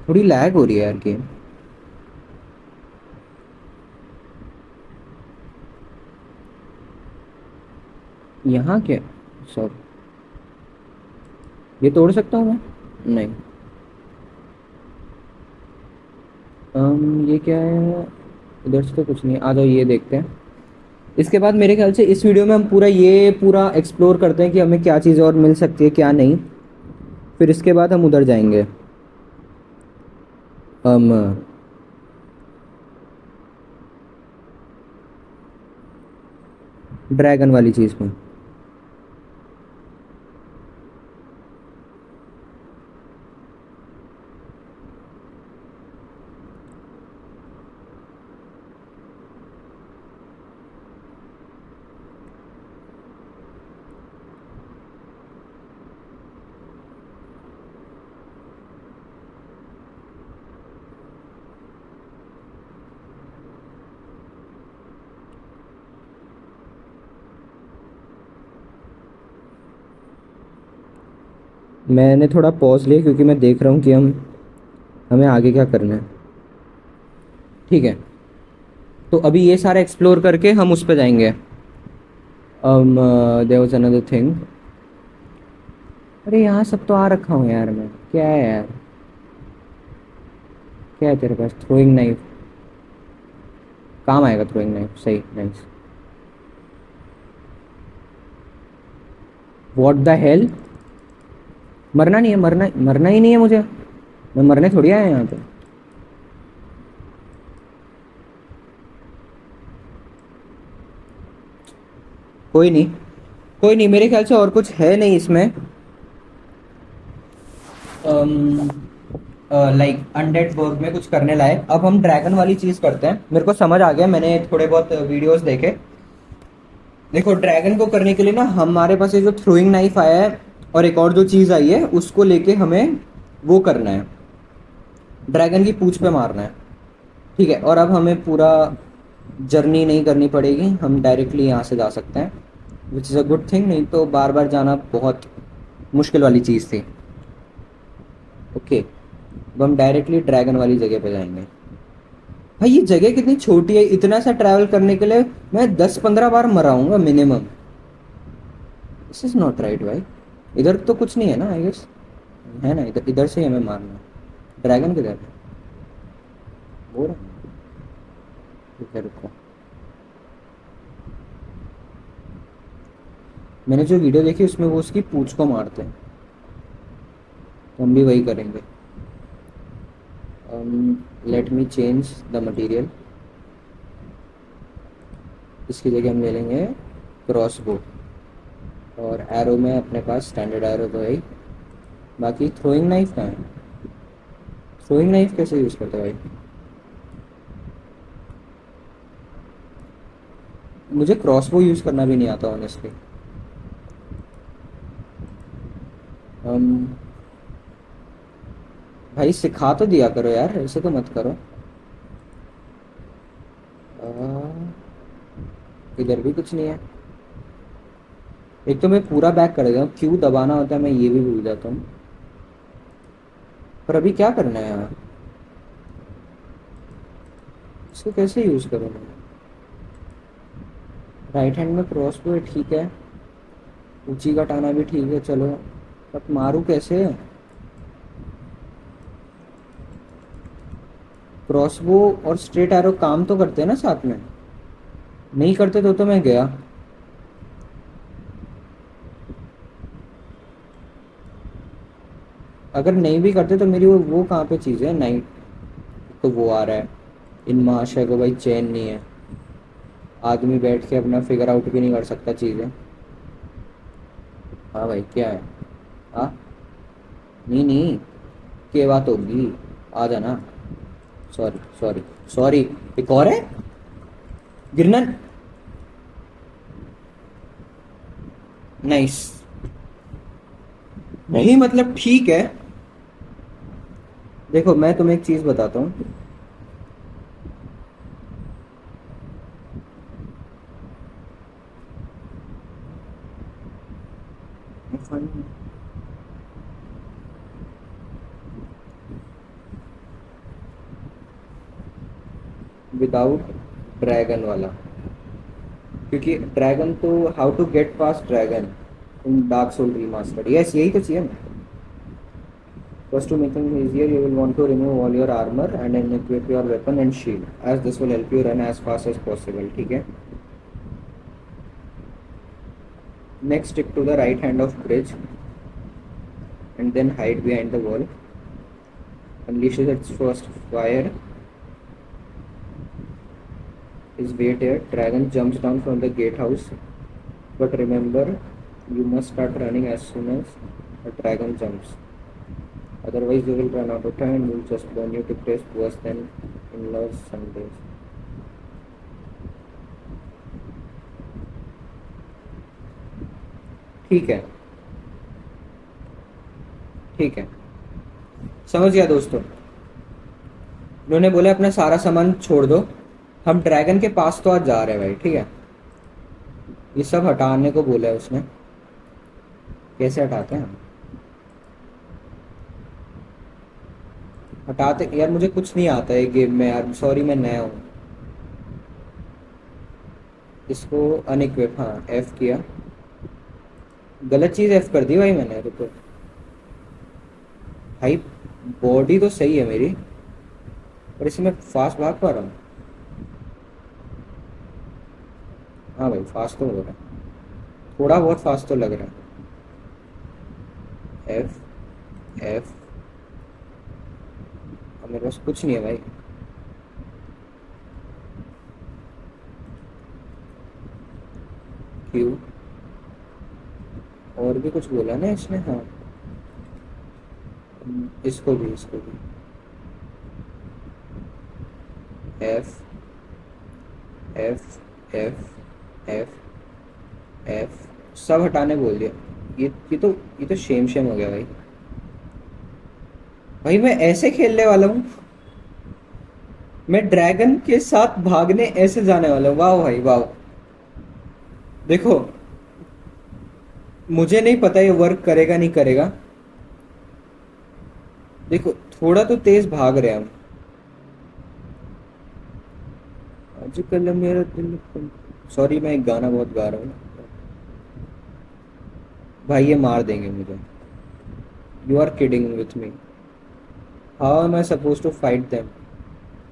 थोड़ी लैग हो रही है यार गेम। यहाँ क्या? सब ये तोड़ सकता हूँ मैं? नहीं। ये क्या है? इधर से तो कुछ नहीं, आ जाओ ये देखते हैं। इसके बाद मेरे ख्याल से इस वीडियो में हम पूरा ये पूरा एक्सप्लोर करते हैं कि हमें क्या चीज़ और मिल सकती है क्या नहीं। फिर इसके बाद हम उधर जाएंगे। हम ड्रैगन वाली चीज़ में। मैंने थोड़ा पॉज लिया क्योंकि मैं देख रहा हूँ कि हमें आगे क्या करना है। ठीक है, तो अभी ये सारा एक्सप्लोर करके हम उस पर जाएंगे। There was another thing. अरे यहाँ सब तो आ रखा हूँ यार मैं, क्या है यार? क्या है तेरे पास? थ्रोइंग नाइफ काम आएगा, थ्रोइंग नाइफ सही, नाइस। What the hell? मरना नहीं है, मरना मरना ही नहीं है मुझे। मैं मरने थोड़ी आया यहाँ पे। कोई नहीं, कोई नहीं, मेरे ख्याल से और कुछ है नहीं इसमें। लाइक अनडेड वर्क में कुछ करने लायक। अब हम ड्रैगन वाली चीज़ करते हैं। मेरे को समझ आ गया, मैंने थोड़े बहुत वीडियोस देखे। देखो, ड्रैगन को करने के लिए ना हमारे पास ये जो थ्रोइंग नाइफ आया है और एक और जो चीज़ आई है, उसको लेके हमें वो करना है, ड्रैगन की पूंछ पे मारना है। ठीक है, और अब हमें पूरा जर्नी नहीं करनी पड़ेगी, हम डायरेक्टली यहाँ से जा सकते हैं, which is a good thing. नहीं तो बार बार जाना बहुत मुश्किल वाली चीज़ थी। ओके, अब हम डायरेक्टली ड्रैगन वाली जगह पे जाएंगे। भाई ये जगह कितनी छोटी है, इतना सा ट्रैवल करने के लिए मैं 10-15 बार मराऊंगा minimum. This is not right भाई। इधर तो कुछ नहीं है ना, आई गेस। है ना, इधर इधर से ही हमें मारना है। ड्रैगन किधर है? वो रहा। ठीक है, रुको। मैंने जो वीडियो देखी उसमें वो उसकी पूंछ को मारते हैं, तो हम भी वही करेंगे। Let me change the material. इसकी जगह हम ले लेंगे क्रॉस बो, और एरो में अपने पास स्टैंडर्ड एरो तो है ही। बाकी थ्रोइंग नाइफ कहाँ है? थ्रोइंग नाइफ कैसे यूज़ करते हैं भाई? मुझे क्रॉसबो यूज़ करना भी नहीं आता ऑनेस्टली। um, भाई सिखा तो दिया करो यार, ऐसे तो मत करो। इधर भी कुछ नहीं है। एक तो मैं पूरा बैक कर देता हूँ, क्यों दबाना होता है मैं ये भी भूल जाता हूँ। पर अभी क्या करना है यार, इसको कैसे यूज़ करूँ मैं? राइट हैंड में क्रॉसबो है, ठीक है। ऊंची कटाना भी ठीक है, चलो। बट मारूँ कैसे? क्रॉसबो और स्ट्रेट एरो काम तो करते हैं ना साथ में? नहीं करते तो मैं गया। अगर नहीं भी करते तो मेरी वो कहाँ पे चीज़ है? नाइट तो वो आ रहा है। इन महाशय को भाई चैन नहीं है, आदमी बैठ के अपना फिगर आउट भी नहीं कर सकता चीज़ें। हाँ भाई, क्या है? हाँ, नहीं नहीं, क्या बात होगी? आ जाना। Sorry sorry sorry. एक और है गिरना। नाइस। नहीं मतलब ठीक है। देखो मैं तुम्हें एक चीज़ बताता हूँ। विदाउट ड्रैगन वाला, क्योंकि ड्रैगन तो how to get past dragon in dark soul remastered, yes यही तो चाहिए ना। First, to make things easier, you will want to remove all your armor and then equip your weapon and shield, as this will help you run as fast as possible. ठीक है। Next, stick to the right hand of bridge and then hide behind the wall. Unleashes its first fire. Is wait here. Dragon jumps down from the gatehouse, but remember, you must start running as soon as the dragon jumps. Otherwise, you will run out of time and will just burn you to crisp, worse than in-laws Sundays. ठीक है, ठीक है, समझ गया दोस्तों। उन्होंने बोला अपना सारा सामान छोड़ दो, हम ड्रैगन के पास तो आज जा रहे हैं भाई, ठीक है। ये सब हटाने को बोला है उसने। कैसे हटाते हैं हम? हटाते यार, मुझे कुछ नहीं आता है गेम में यार, सॉरी मैं नया हूँ। इसको अनइक्विप, हाँ एफ किया। गलत चीज़ एफ कर दी भाई मैंने, रुको। भाई बॉडी तो सही है मेरी, पर इसमें फास्ट भाग पा रहा हूँ। हाँ भाई फास्ट तो हो रहा है, थोड़ा बहुत फास्ट तो लग रहा है। F F. अब मेरे पास कुछ नहीं है भाई। क्यू और भी कुछ बोला ना इसने, हाँ। इसको भी F F F F F सब हटाने बोल दिया। ये तो शेम शेम हो गया भाई। भाई मैं ऐसे खेलने वाला हूँ, मैं ड्रैगन के साथ भागने ऐसे जाने वाला हूँ। वाह भाई वाह। देखो, मुझे नहीं पता ये वर्क करेगा नहीं करेगा। देखो, थोड़ा तो तेज भाग रहे हैं हम। आजकल मेरा दिल, सॉरी मैं एक गाना बहुत गा रहा हूँ। भाई ये मार देंगे मुझे। You are kidding with me. How am I suppose to fight them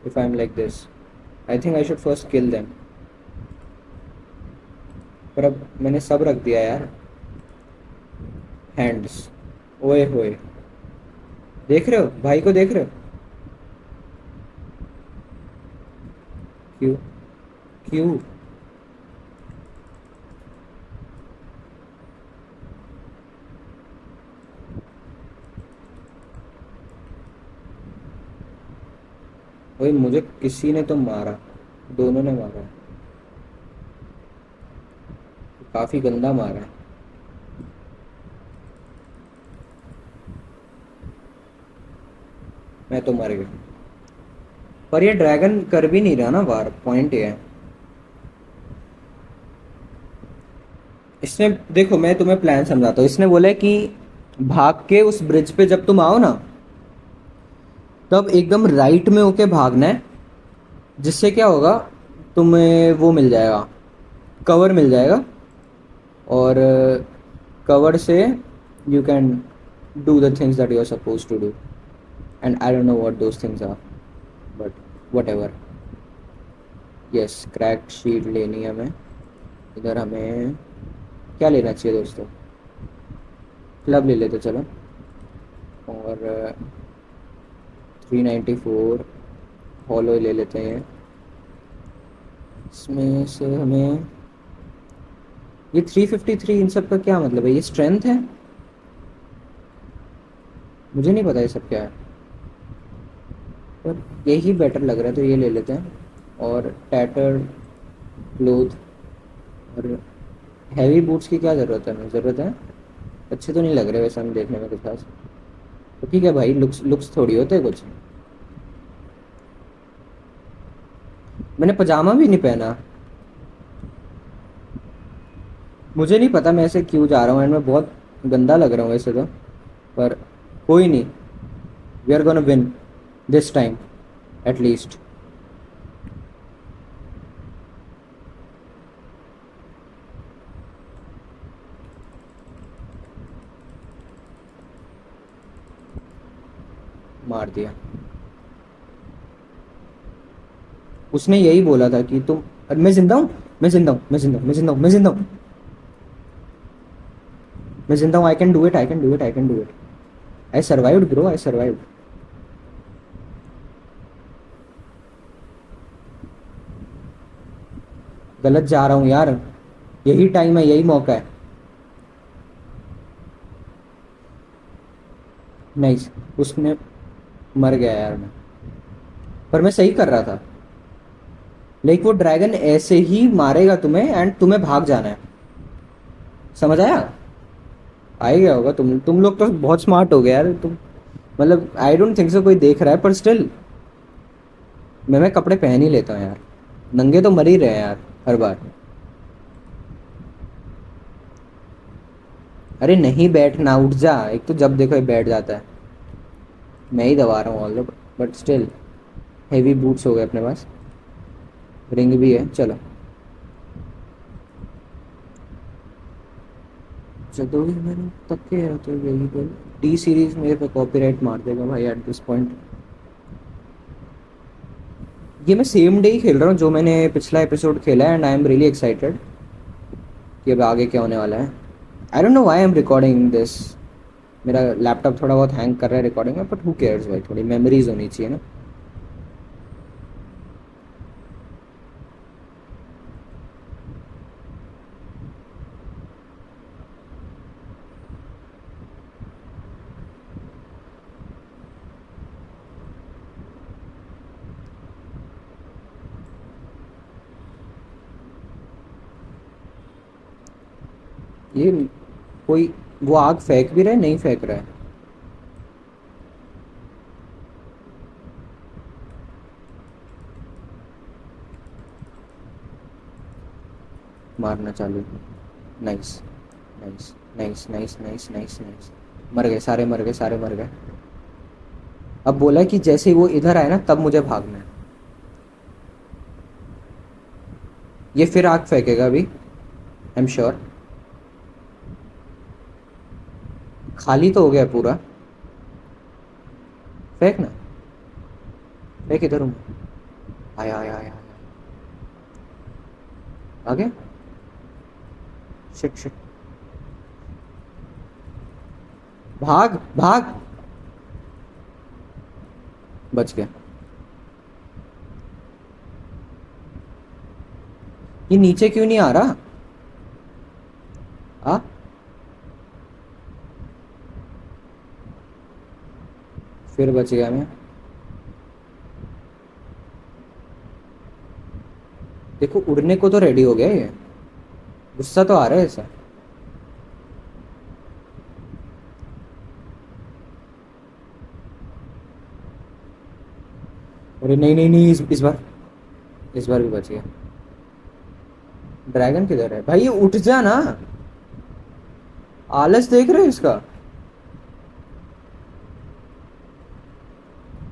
if I am like this? I think I should first kill them. पर अब मैंने सब रख दिया यार। हैंड्स, ओए होए। देख रहे हो भाई को, देख रहे हो? क्यों? क्यों? ओए मुझे किसी ने तो मारा, दोनों ने मारा। काफी गंदा मारा है। मैं तो मर गया। पर ये ड्रैगन कर भी नहीं रहा ना वार, पॉइंट ये है। इसने, देखो मैं तुम्हें प्लान समझाता हूँ। इसने बोला है कि भाग के उस ब्रिज पे जब तुम आओ ना, तब एकदम राइट में होके भागना है। जिससे क्या होगा, तुम्हें वो मिल जाएगा, कवर मिल जाएगा। और कवर से you can do the things that you are suppose to do. And I don't know what those things are, but whatever. Yes, cracked sheet लेनी है हमें। इधर हमें क्या लेना चाहिए दोस्तों? क्लब ले लेते चलो। और 394 हॉलो ले लेते हैं। इसमें से हमें ये 353, इन सब का क्या मतलब है? ये स्ट्रेंथ है? मुझे नहीं पता ये सब क्या है, पर यही बेटर लग रहा है तो ये ले लेते हैं। और टैटर क्लोथ और हैवी बूट्स की क्या ज़रूरत है? हमें ज़रूरत है? अच्छे तो नहीं लग रहे वैसे हम देखने में कुछ खास। तो ठीक है भाई, लुक्स लुक्स थोड़ी होते हैं कुछ। मैंने पजामा भी नहीं पहना। मुझे नहीं पता मैं ऐसे क्यों जा रहा हूँ, एंड मैं बहुत गंदा लग रहा हूँ वैसे तो। पर कोई नहीं, we are gonna win this time at least. मार दिया। उसने यही बोला था कि तुम, मैं जिंदा हूँ, मैं जिंदा हूँ, मैं जिंदा हूँ, मैं जिंदा हूँ, मैं जिंदा हूँ, मैं जिंदा हूँ। I can do it, I can do it, I can do it. I survived bro, I survived. गलत जा रहा हूँ यार। यही टाइम है, यही मौका है। नहीं, उसने, मर गया यार मैं। पर मैं सही कर रहा था। लाइक वो ड्रैगन ऐसे ही मारेगा तुम्हें एंड तुम्हें भाग जाना है। समझ आया? आ ही गया होगा। तुम लोग तो बहुत स्मार्ट हो गए यार तुम। मतलब आई डोंट थिंक सो कोई देख रहा है, पर स्टिल मैं कपड़े पहन ही लेता हूँ यार। नंगे तो मर ही रहे हैं यार हर बार। अरे नहीं, बैठना, उठ जा। एक तो जब देखो ये बैठ जाता है। मैं ही दबा रहा हूँ all, but still. Heavy boots हो गए अपने पास, रिंग भी है, चलो। चलो ही मैंने तक के तो यही बोल। डी सीरीज मेरे पे कॉपीराइट मार देगा भाई एट दिस पॉइंट। ये मैं सेम डे ही खेल रहा हूँ जो मैंने पिछला एपिसोड खेला है, and I am really excited कि अब आगे क्या होने वाला है। आई don't know why I am recording this. मेरा लैपटॉप थोड़ा बहुत हैंग कर रहा है रिकॉर्डिंग में, बट हु केयर्स भाई, थोड़ी मेमोरीज होनी चाहिए ना। ये कोई वो आग फेंक भी रहा है, नहीं फेंक रहा है। मारना चालू। Nice, nice, nice, nice, nice, nice, nice. मर गए सारे, मर गए सारे, मर गए। अब बोला है कि जैसे ही वो इधर आए ना तब मुझे भागना है। ये फिर आग फेंकेगा अभी, आई एम श्योर। खाली तो हो गया पूरा। फेंक ना। फेंक, इधर हूँ। आया आया आया आया। आ गया। Shit shit. भाग भाग। बच गया। ये नीचे क्यों नहीं आ रहा? आ। फिर बच गया मैं। देखो उड़ने को तो रेडी हो गया ये। गुस्सा तो आ रहा है ऐसा। अरे नहीं नहीं नहीं, इस बार भी बच गया। ड्रैगन किधर है भाई? ये उठ जा ना। आलस देख रहे हो इसका?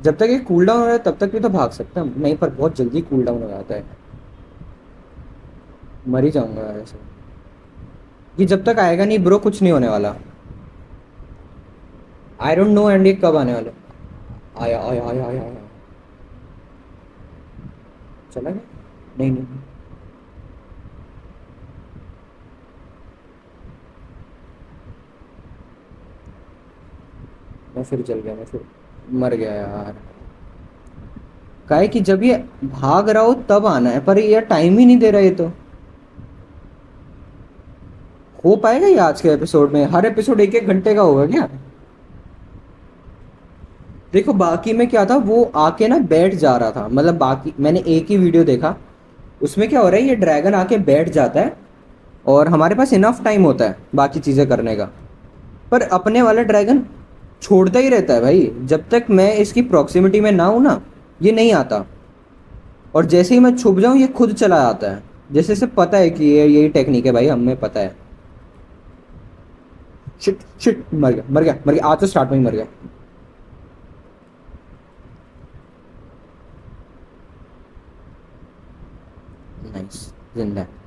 जब तक ये कूल डाउन हो रहा है तब तक भी तो भाग सकते हैं हम। नहीं, पर बहुत जल्दी कूल डाउन हो जाता है। मर ही जाऊंगा ऐसे। ये जब तक आएगा नहीं ब्रो, कुछ नहीं होने वाला। आई डोंट नो एंड ये कब आने वाला। आया आया आया आया आया। चला गया। नहीं नहीं नहीं। मैं फिर जल गया, मैं फिर मर गया यार। का है कि जब ये भाग रहा हो तब आना है, पर ये टाइम ही नहीं दे रहा ये तो। हो पाएगा ये आज के एपिसोड में? हर एपिसोड एक एक घंटे का होगा क्या? देखो बाकी में क्या था, वो आके ना बैठ जा रहा था, मतलब बाकी मैंने एक ही वीडियो देखा। उसमें क्या हो रहा है, ये ड्रैगन आके बैठ जाता है और हमारे पास इनफ टाइम होता है बाकी चीज़ें करने का। पर अपने वाला ड्रैगन छोड़ता ही रहता है भाई, जब तक मैं इसकी प्रॉक्सिमिटी में ना हूं ना ये नहीं आता। और जैसे ही मैं छुप जाऊं ये खुद चला आता है। जैसे से पता है कि ये यही टेक्निक है भाई, हमें पता है। शिट शिट, मर गया मर गया मर गया, आज तो स्टार्ट में ही मर गया। नाइस। जिंदा है।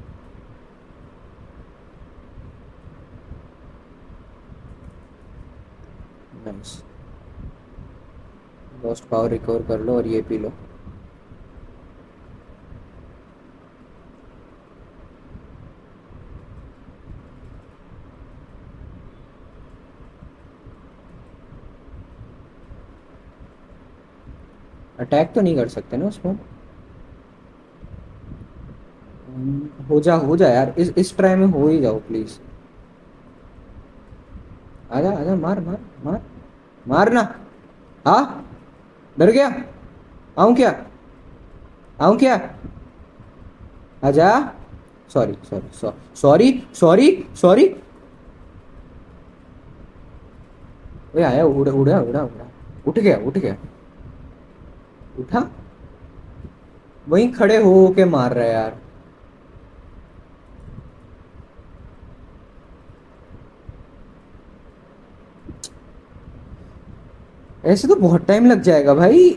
नाइस। लॉस्ट पावर रिकवर कर लो और ये पी लो। अटैक तो नहीं कर सकते ना उसको? हो जा यार, इस ट्राई में हो ही जाओ प्लीज। आजा आजा, मार मार मार। मार ना। हाँ। डर गया? आऊं क्या? आऊं क्या? आजा। Sorry sorry sorry sorry sorry. ओए आया, उड़ा उड़ा उड़ा उड़ा। उठ गया उठ गया। उठा। वहीं खड़े हो के मार रहा है यार। ऐसे तो बहुत टाइम लग जाएगा भाई।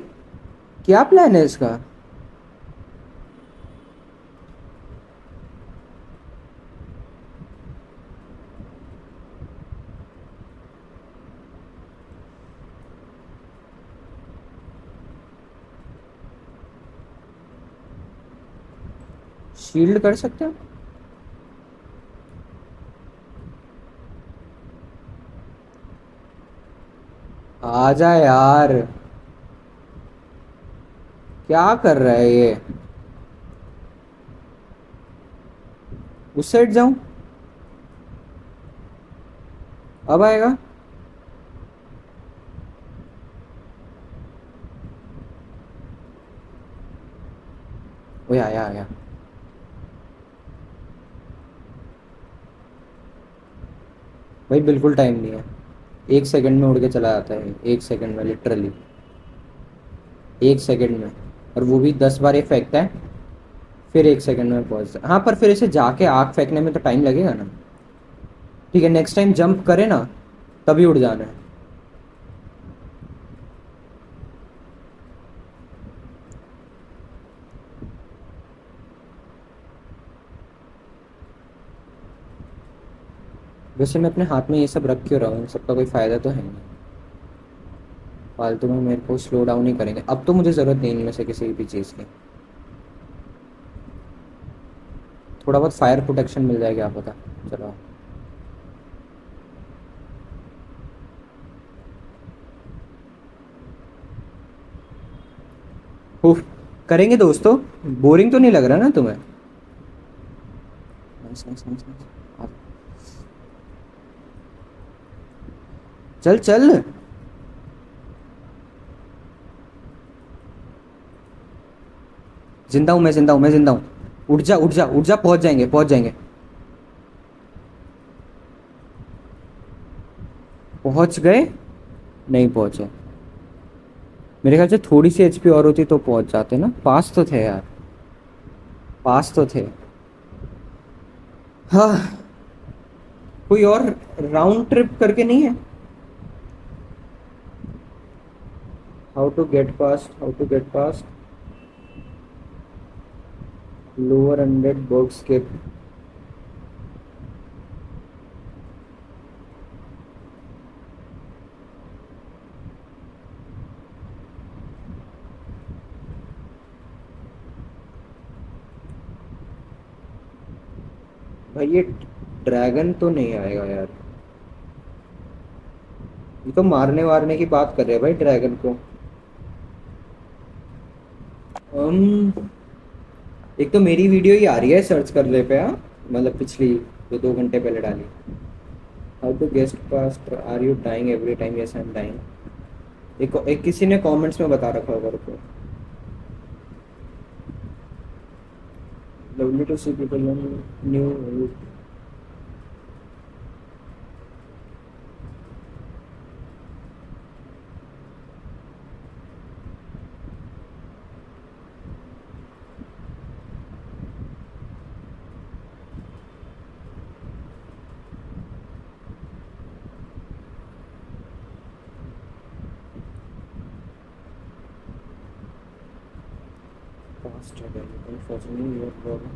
क्या प्लान है इसका? शील्ड कर सकते हैं? आजा यार। क्या कर रहा है ये? उस साइड जाऊं? अब आएगा? ओए आया आया। भाई बिल्कुल टाइम नहीं है, 1 सेकंड में उड़ के चला जाता है, 1 सेकंड में लिटरली, 1 सेकंड में। और वो भी 10 बार ये फेंकता है, फिर 1 सेकंड में पहुंचता है। हाँ पर फिर इसे जाके आग फेंकने में तो टाइम लगेगा ना। ठीक है, नेक्स्ट टाइम जंप करे ना तभी उड़ जाना है। वैसे मैं अपने हाथ में ये सब रख क्यों रहा हूँ, इन सबका कोई फ़ायदा तो है नहीं, फालतू में मेरे को स्लो डाउन ही करेंगे। अब तो मुझे ज़रूरत नहीं इनमें से किसी भी चीज़ की, थोड़ा बहुत फायर प्रोटेक्शन मिल जाएगा, क्या पता। चलो उफ, करेंगे दोस्तों, बोरिंग तो नहीं लग रहा ना तुम्हें? Nice nice nice nice. चल चल। जिंदा हूँ मैं, जिंदा हूँ मैं, जिंदा हूँ। उठ जा उठ जा उठ जा, पहुंच जाएंगे पहुंच जाएंगे। पहुंच गए? नहीं पहुंचे। मेरे ख्याल से थोड़ी सी एचपी और होती तो पहुंच जाते ना, पास तो थे यार, पास तो थे। हाँ, कोई और राउंड ट्रिप करके नहीं है? How to get past, how to get past lower hundred burg skip. भाई ये ड्रैगन तो नहीं आएगा यार, ये तो मारने वारने की बात कर रहे हैं भाई ड्रैगन को। um, एक तो मेरी वीडियो ही आ रही है सर्च कर ले पे, हाँ मतलब पिछली जो 2 घंटे पहले डाली। How to guest past, are you dying every time, yes I am dying. एक किसी ने कमेंट्स में बता रखा होगा, रुको। Lovely to see people new. Past unfortunately your problem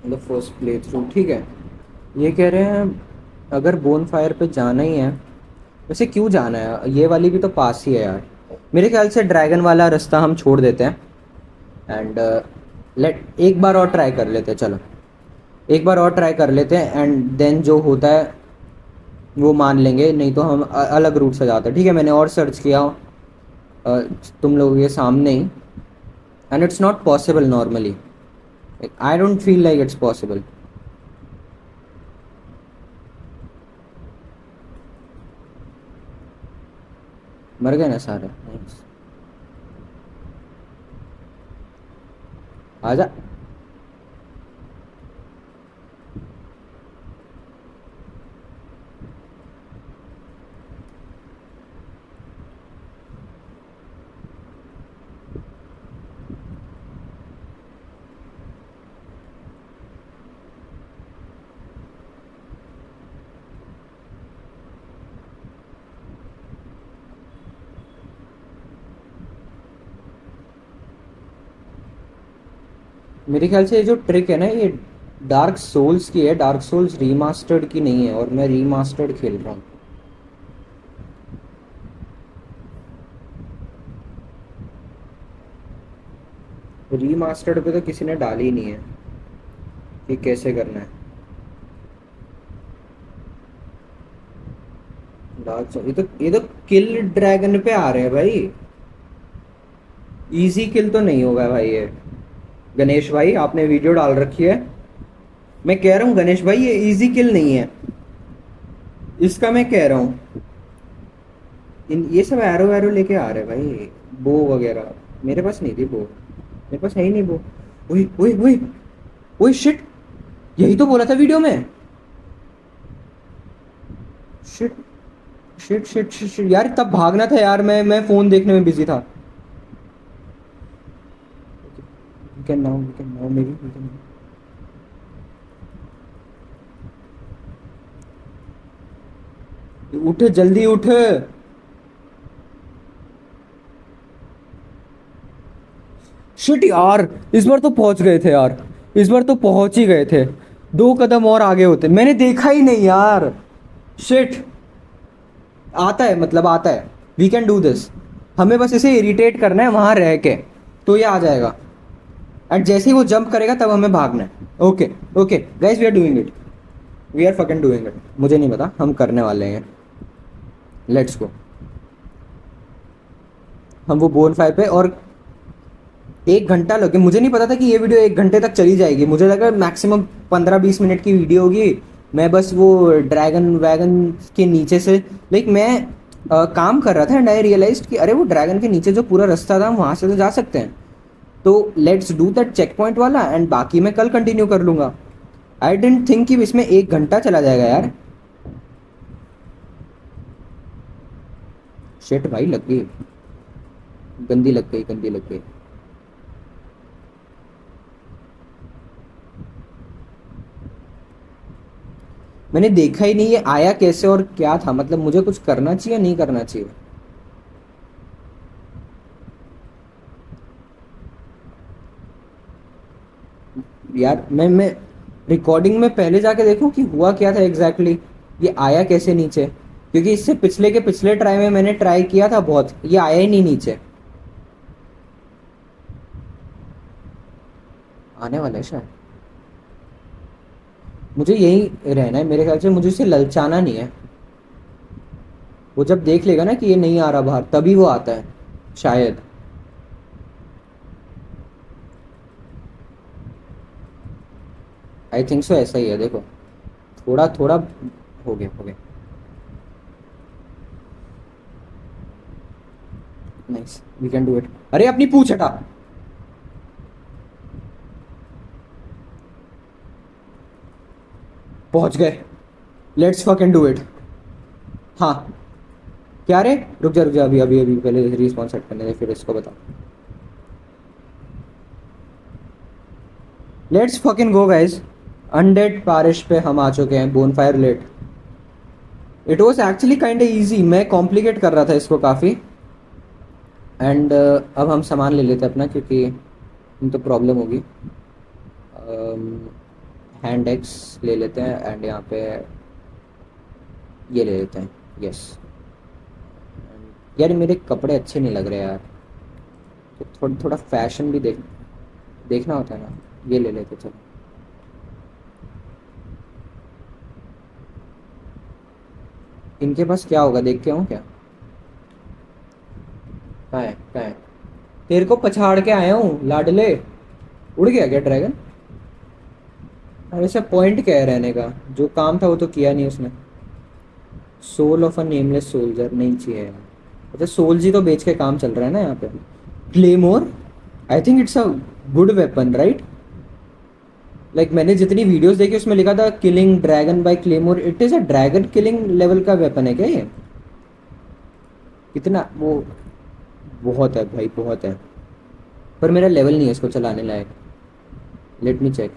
in the first play through, ठीक है। ये कह रहे हैं अगर बोन फायर पे जाना ही है, वैसे क्यों जाना है, ये वाली भी तो पास ही है यार। मेरे ख्याल से ड्रैगन वाला रास्ता हम छोड़ देते हैं एंड लेट एक बार और ट्राई कर लेते हैं, चलो एक बार और ट्राई कर लेते हैं एंड देन जो होता है वो मान लेंगे, नहीं तो हम अलग रूट से जाते हैं। ठीक है, मैंने और सर्च किया तुम लोगों के सामने ही, and it's not possible normally, I don't feel like it's possible. मर गए ना सारे, Nice. आजा। मेरे ख्याल से ये जो ट्रिक है ना, ये डार्क सोल्स की है, डार्क सोल्स रीमास्टर्ड की नहीं है, और मैं रीमास्टर्ड खेल रहा हूँ। रीमास्टर्ड पे तो किसी ने डाली ही नहीं है कि कैसे करना है। डार्क सोल, ये तो किल ड्रैगन पे आ रहे हैं भाई, इजी किल तो नहीं होगा भाई ये। गणेश भाई आपने वीडियो डाल रखी है, मैं कह रहा हूँ गणेश भाई ये इजी किल नहीं है, इसका मैं कह रहा हूँ। इन ये सब एरो वैरो लेके आ रहे हैं भाई, बो वगैरह। मेरे पास नहीं थी बो, मेरे पास है ही नहीं बो। ओए ओए ओए, ओए शिट, यही तो बोला था वीडियो में। Shit shit shit shit shit यार, तब भागना था यार, मैं फोन देखने में बिजी था। We can now maybe we can. उठ जल्दी उठ। शिट यार, इस बार तो पहुंच गए थे यार, इस बार तो पहुंच ही गए थे। दो कदम और आगे होते, मैंने देखा ही नहीं यार। शिट। आता है, मतलब आता है। We can do this. हमें बस इसे इरिटेट करना है वहां रह के, तो ये आ जाएगा। एंड जैसे ही वो जंप करेगा तब हमें भागना है। Okay okay guys, we are doing it. We are fucking doing it. मुझे नहीं पता, हम करने वाले हैं। Let's go. हम वो बोन फायर पे, और 1 घंटा लगे। मुझे नहीं पता था कि ये वीडियो 1 घंटे तक चली जाएगी। मुझे लगा मैक्सिमम 15-20 मिनट की वीडियो होगी। मैं बस वो ड्रैगन वैगन के नीचे से, लाइक मैं काम कर रहा था एंड आई रियलाइज कि अरे वो ड्रैगन के नीचे जो पूरा रास्ता था हम वहां से तो जा सकते हैं। तो let's do that check point वाला, एंड बाकी मैं कल कंटिन्यू कर लूंगा। आई डेंट थिंक कि इसमें 1 घंटा चला जाएगा यार। शिट भाई, लग गई। गंदी लग गई, गंदी लग गई। मैंने देखा ही नहीं ये आया कैसे और क्या था। मतलब मुझे कुछ करना चाहिए, नहीं करना चाहिए? यार मैं रिकॉर्डिंग में पहले जाके देखूं कि हुआ क्या था एग्जैक्टली exactly? ये आया कैसे नीचे? क्योंकि इससे पिछले के पिछले ट्राई में मैंने ट्राई किया था बहुत, ये आया ही नहीं नीचे। आने वाला है शायद। मुझे यही रहना है मेरे ख्याल से, मुझे इसे ललचाना नहीं है। वो जब देख लेगा ना कि ये नहीं आ रहा बाहर, तभी वो आता है शायद। आई थिंक सो, ऐसा ही है देखो। थोड़ा थोड़ा हो गया, हो गया। Nice, we can do it. अरे अपनी पूछ हटा। पहुंच गए। Let's fucking do it. हाँ। क्या रे? रुक जा रुक जा, अभी अभी अभी पहले रिस्पॉन्स सेट करने दे, फिर इसको बता। Let's fucking go guys. Undead parish पे हम आ चुके हैं, bonfire lit. It was actually kind easy, मैं कॉम्प्लिकेट कर रहा था इसको काफ़ी। एंड अब हम सामान ले लेते हैं अपना, क्योंकि नहीं तो प्रॉब्लम होगी। हैंड एक्स ले लेते हैं, एंड यहाँ पे ये ले लेते हैं। यस। यार मेरे कपड़े अच्छे नहीं लग रहे यार, तो थोड़ा थोड़ा फैशन भी देखना होता है ना। ये ले लेते चलो। इनके पास क्या होगा, देख के आऊँ क्या? कहाँ है, कहाँ है? तेरे को पछाड़ के आया हूँ लाडले। उड़ गया क्या ड्रैगन? और ऐसा पॉइंट क्या है रहने का? जो काम था वो तो किया नहीं उसने। Soul of a nameless soldier नहीं चाहिए यार। अच्छा, सोल्स ही तो बेच के काम चल रहा है ना यहाँ पे। Claymore, I think it's a good weapon right. Like मैंने जितनी वीडियोस देखी उसमें लिखा था killing dragon by claymore. It is a dragon killing level का वेपन है क्या ये? कितना वो? बहुत है भाई, बहुत है। पर मेरा लेवल नहीं है इसको चलाने लायक। Let me check.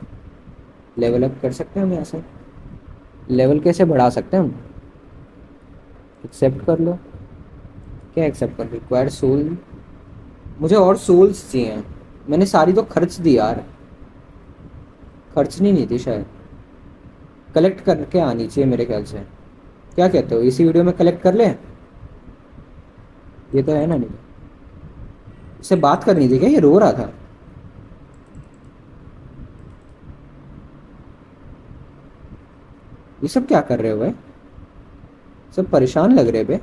Level up कर सकते हैं हम यहाँ से? लेवल कैसे बढ़ा सकते हैं हम? एक्सेप्ट कर लो। क्या एक्सेप्ट कर? Required soul. मुझे और सोल्स चाहिए। मैंने सारी तो खर्च दी यार। खर्चनी नहीं थी शायद। कलेक्ट करके आनी चाहिए मेरे ख्याल से। क्या कहते हो, इसी वीडियो में कलेक्ट कर ले? ये तो है ना, नहीं? इससे बात करनी थी क्या? ये रो रहा था। ये सब क्या कर रहे हो भाई? सब परेशान लग रहे बे।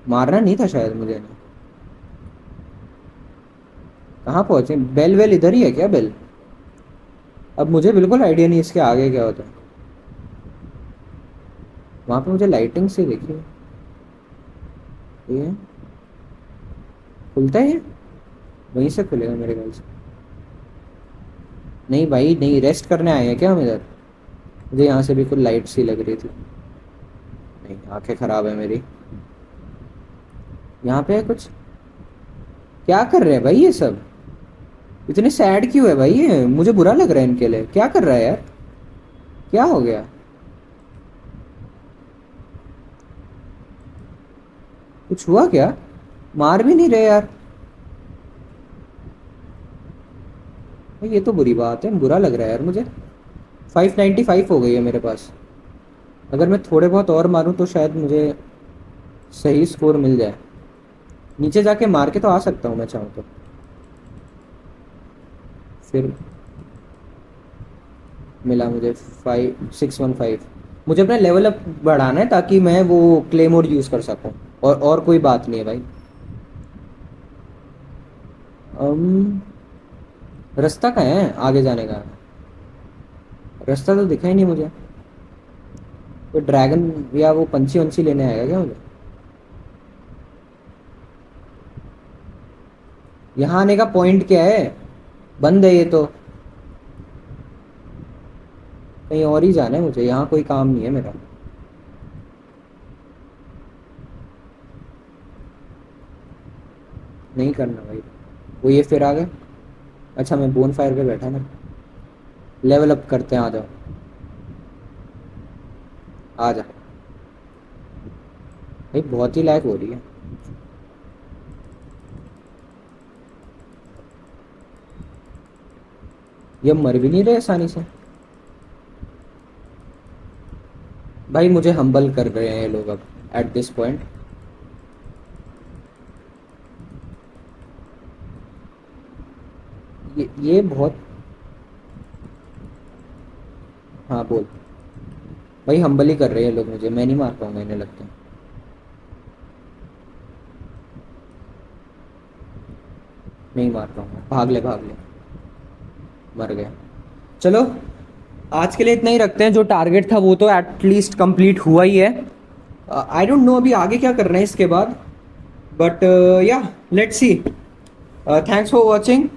मारना नहीं था शायद मुझे ने। कहाँ पहुंचे? बेल वेल इधर ही है क्या? बेल? अब मुझे बिल्कुल आइडिया नहीं इसके आगे क्या होता है। वहां पे मुझे लाइटिंग से देखिए। ये खुलता है ये? वहीं से खुलेगा मेरे ख्याल से। नहीं भाई नहीं, रेस्ट करने आए हैं क्या हम इधर? मुझे यहाँ से बिल्कुल लाइट सी लग रही थी। नहीं, आंखें खराब है मेरी। यहाँ पे है कुछ? क्या कर रहे हैं भाई ये सब? इतने सैड क्यों है भाई ये? मुझे बुरा लग रहा है इनके लिए। क्या कर रहा है यार? क्या हो गया? कुछ हुआ क्या? मार भी नहीं रहे यार। भाई ये तो बुरी बात है, बुरा लग रहा है यार मुझे। 595 हो गई है मेरे पास। अगर मैं थोड़े बहुत और मारूं तो शायद मुझे सही स्कोर मिल जाए। नीचे जाके मार के तो आ सकता हूँ मैं चाहूँ तो। फिर मिला मुझे 5615। मुझे अपना लेवल अप बढ़ाना है ताकि मैं वो क्लेमोर यूज़ कर सकूँ। और कोई बात नहीं है भाई। अम रास्ता कहाँ है आगे जाने का? रास्ता तो दिखा ही नहीं मुझे। कोई ड्रैगन या वो पंछी वंछी लेने आएगा क्या मुझे? यहाँ आने का पॉइंट क्या है? बंद है ये तो। कहीं और ही जाना है मुझे, यहाँ कोई काम नहीं है मेरा। नहीं करना भाई। वो ये फिर आ गए। अच्छा मैं बोन फायर पे बैठा ना। लेवल अप करते हैं, आ जाओ। आ जा भाई, बहुत ही लैग हो रही है। ये मर भी नहीं रहे आसानी से। भाई मुझे हम्बल कर रहे हैं ये लोग अब एट दिस पॉइंट। ये बहुत। हाँ बोल। भाई हम्बल ही कर रहे हैं ये लोग मुझे, मैं नहीं मार पाऊंगा इन्हें लगता है। नहीं मार पाऊंगा, भाग ले भाग ले। मर गया। चलो, आज के लिए इतना ही रखते हैं। जो टारगेट था वो तो एटलीस्ट कंप्लीट हुआ ही है। आई डोंट नो अभी आगे क्या करना है इसके बाद। बट या, let's see. Thanks for watching.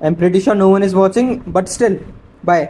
I'm pretty sure no one is watching, but still, bye.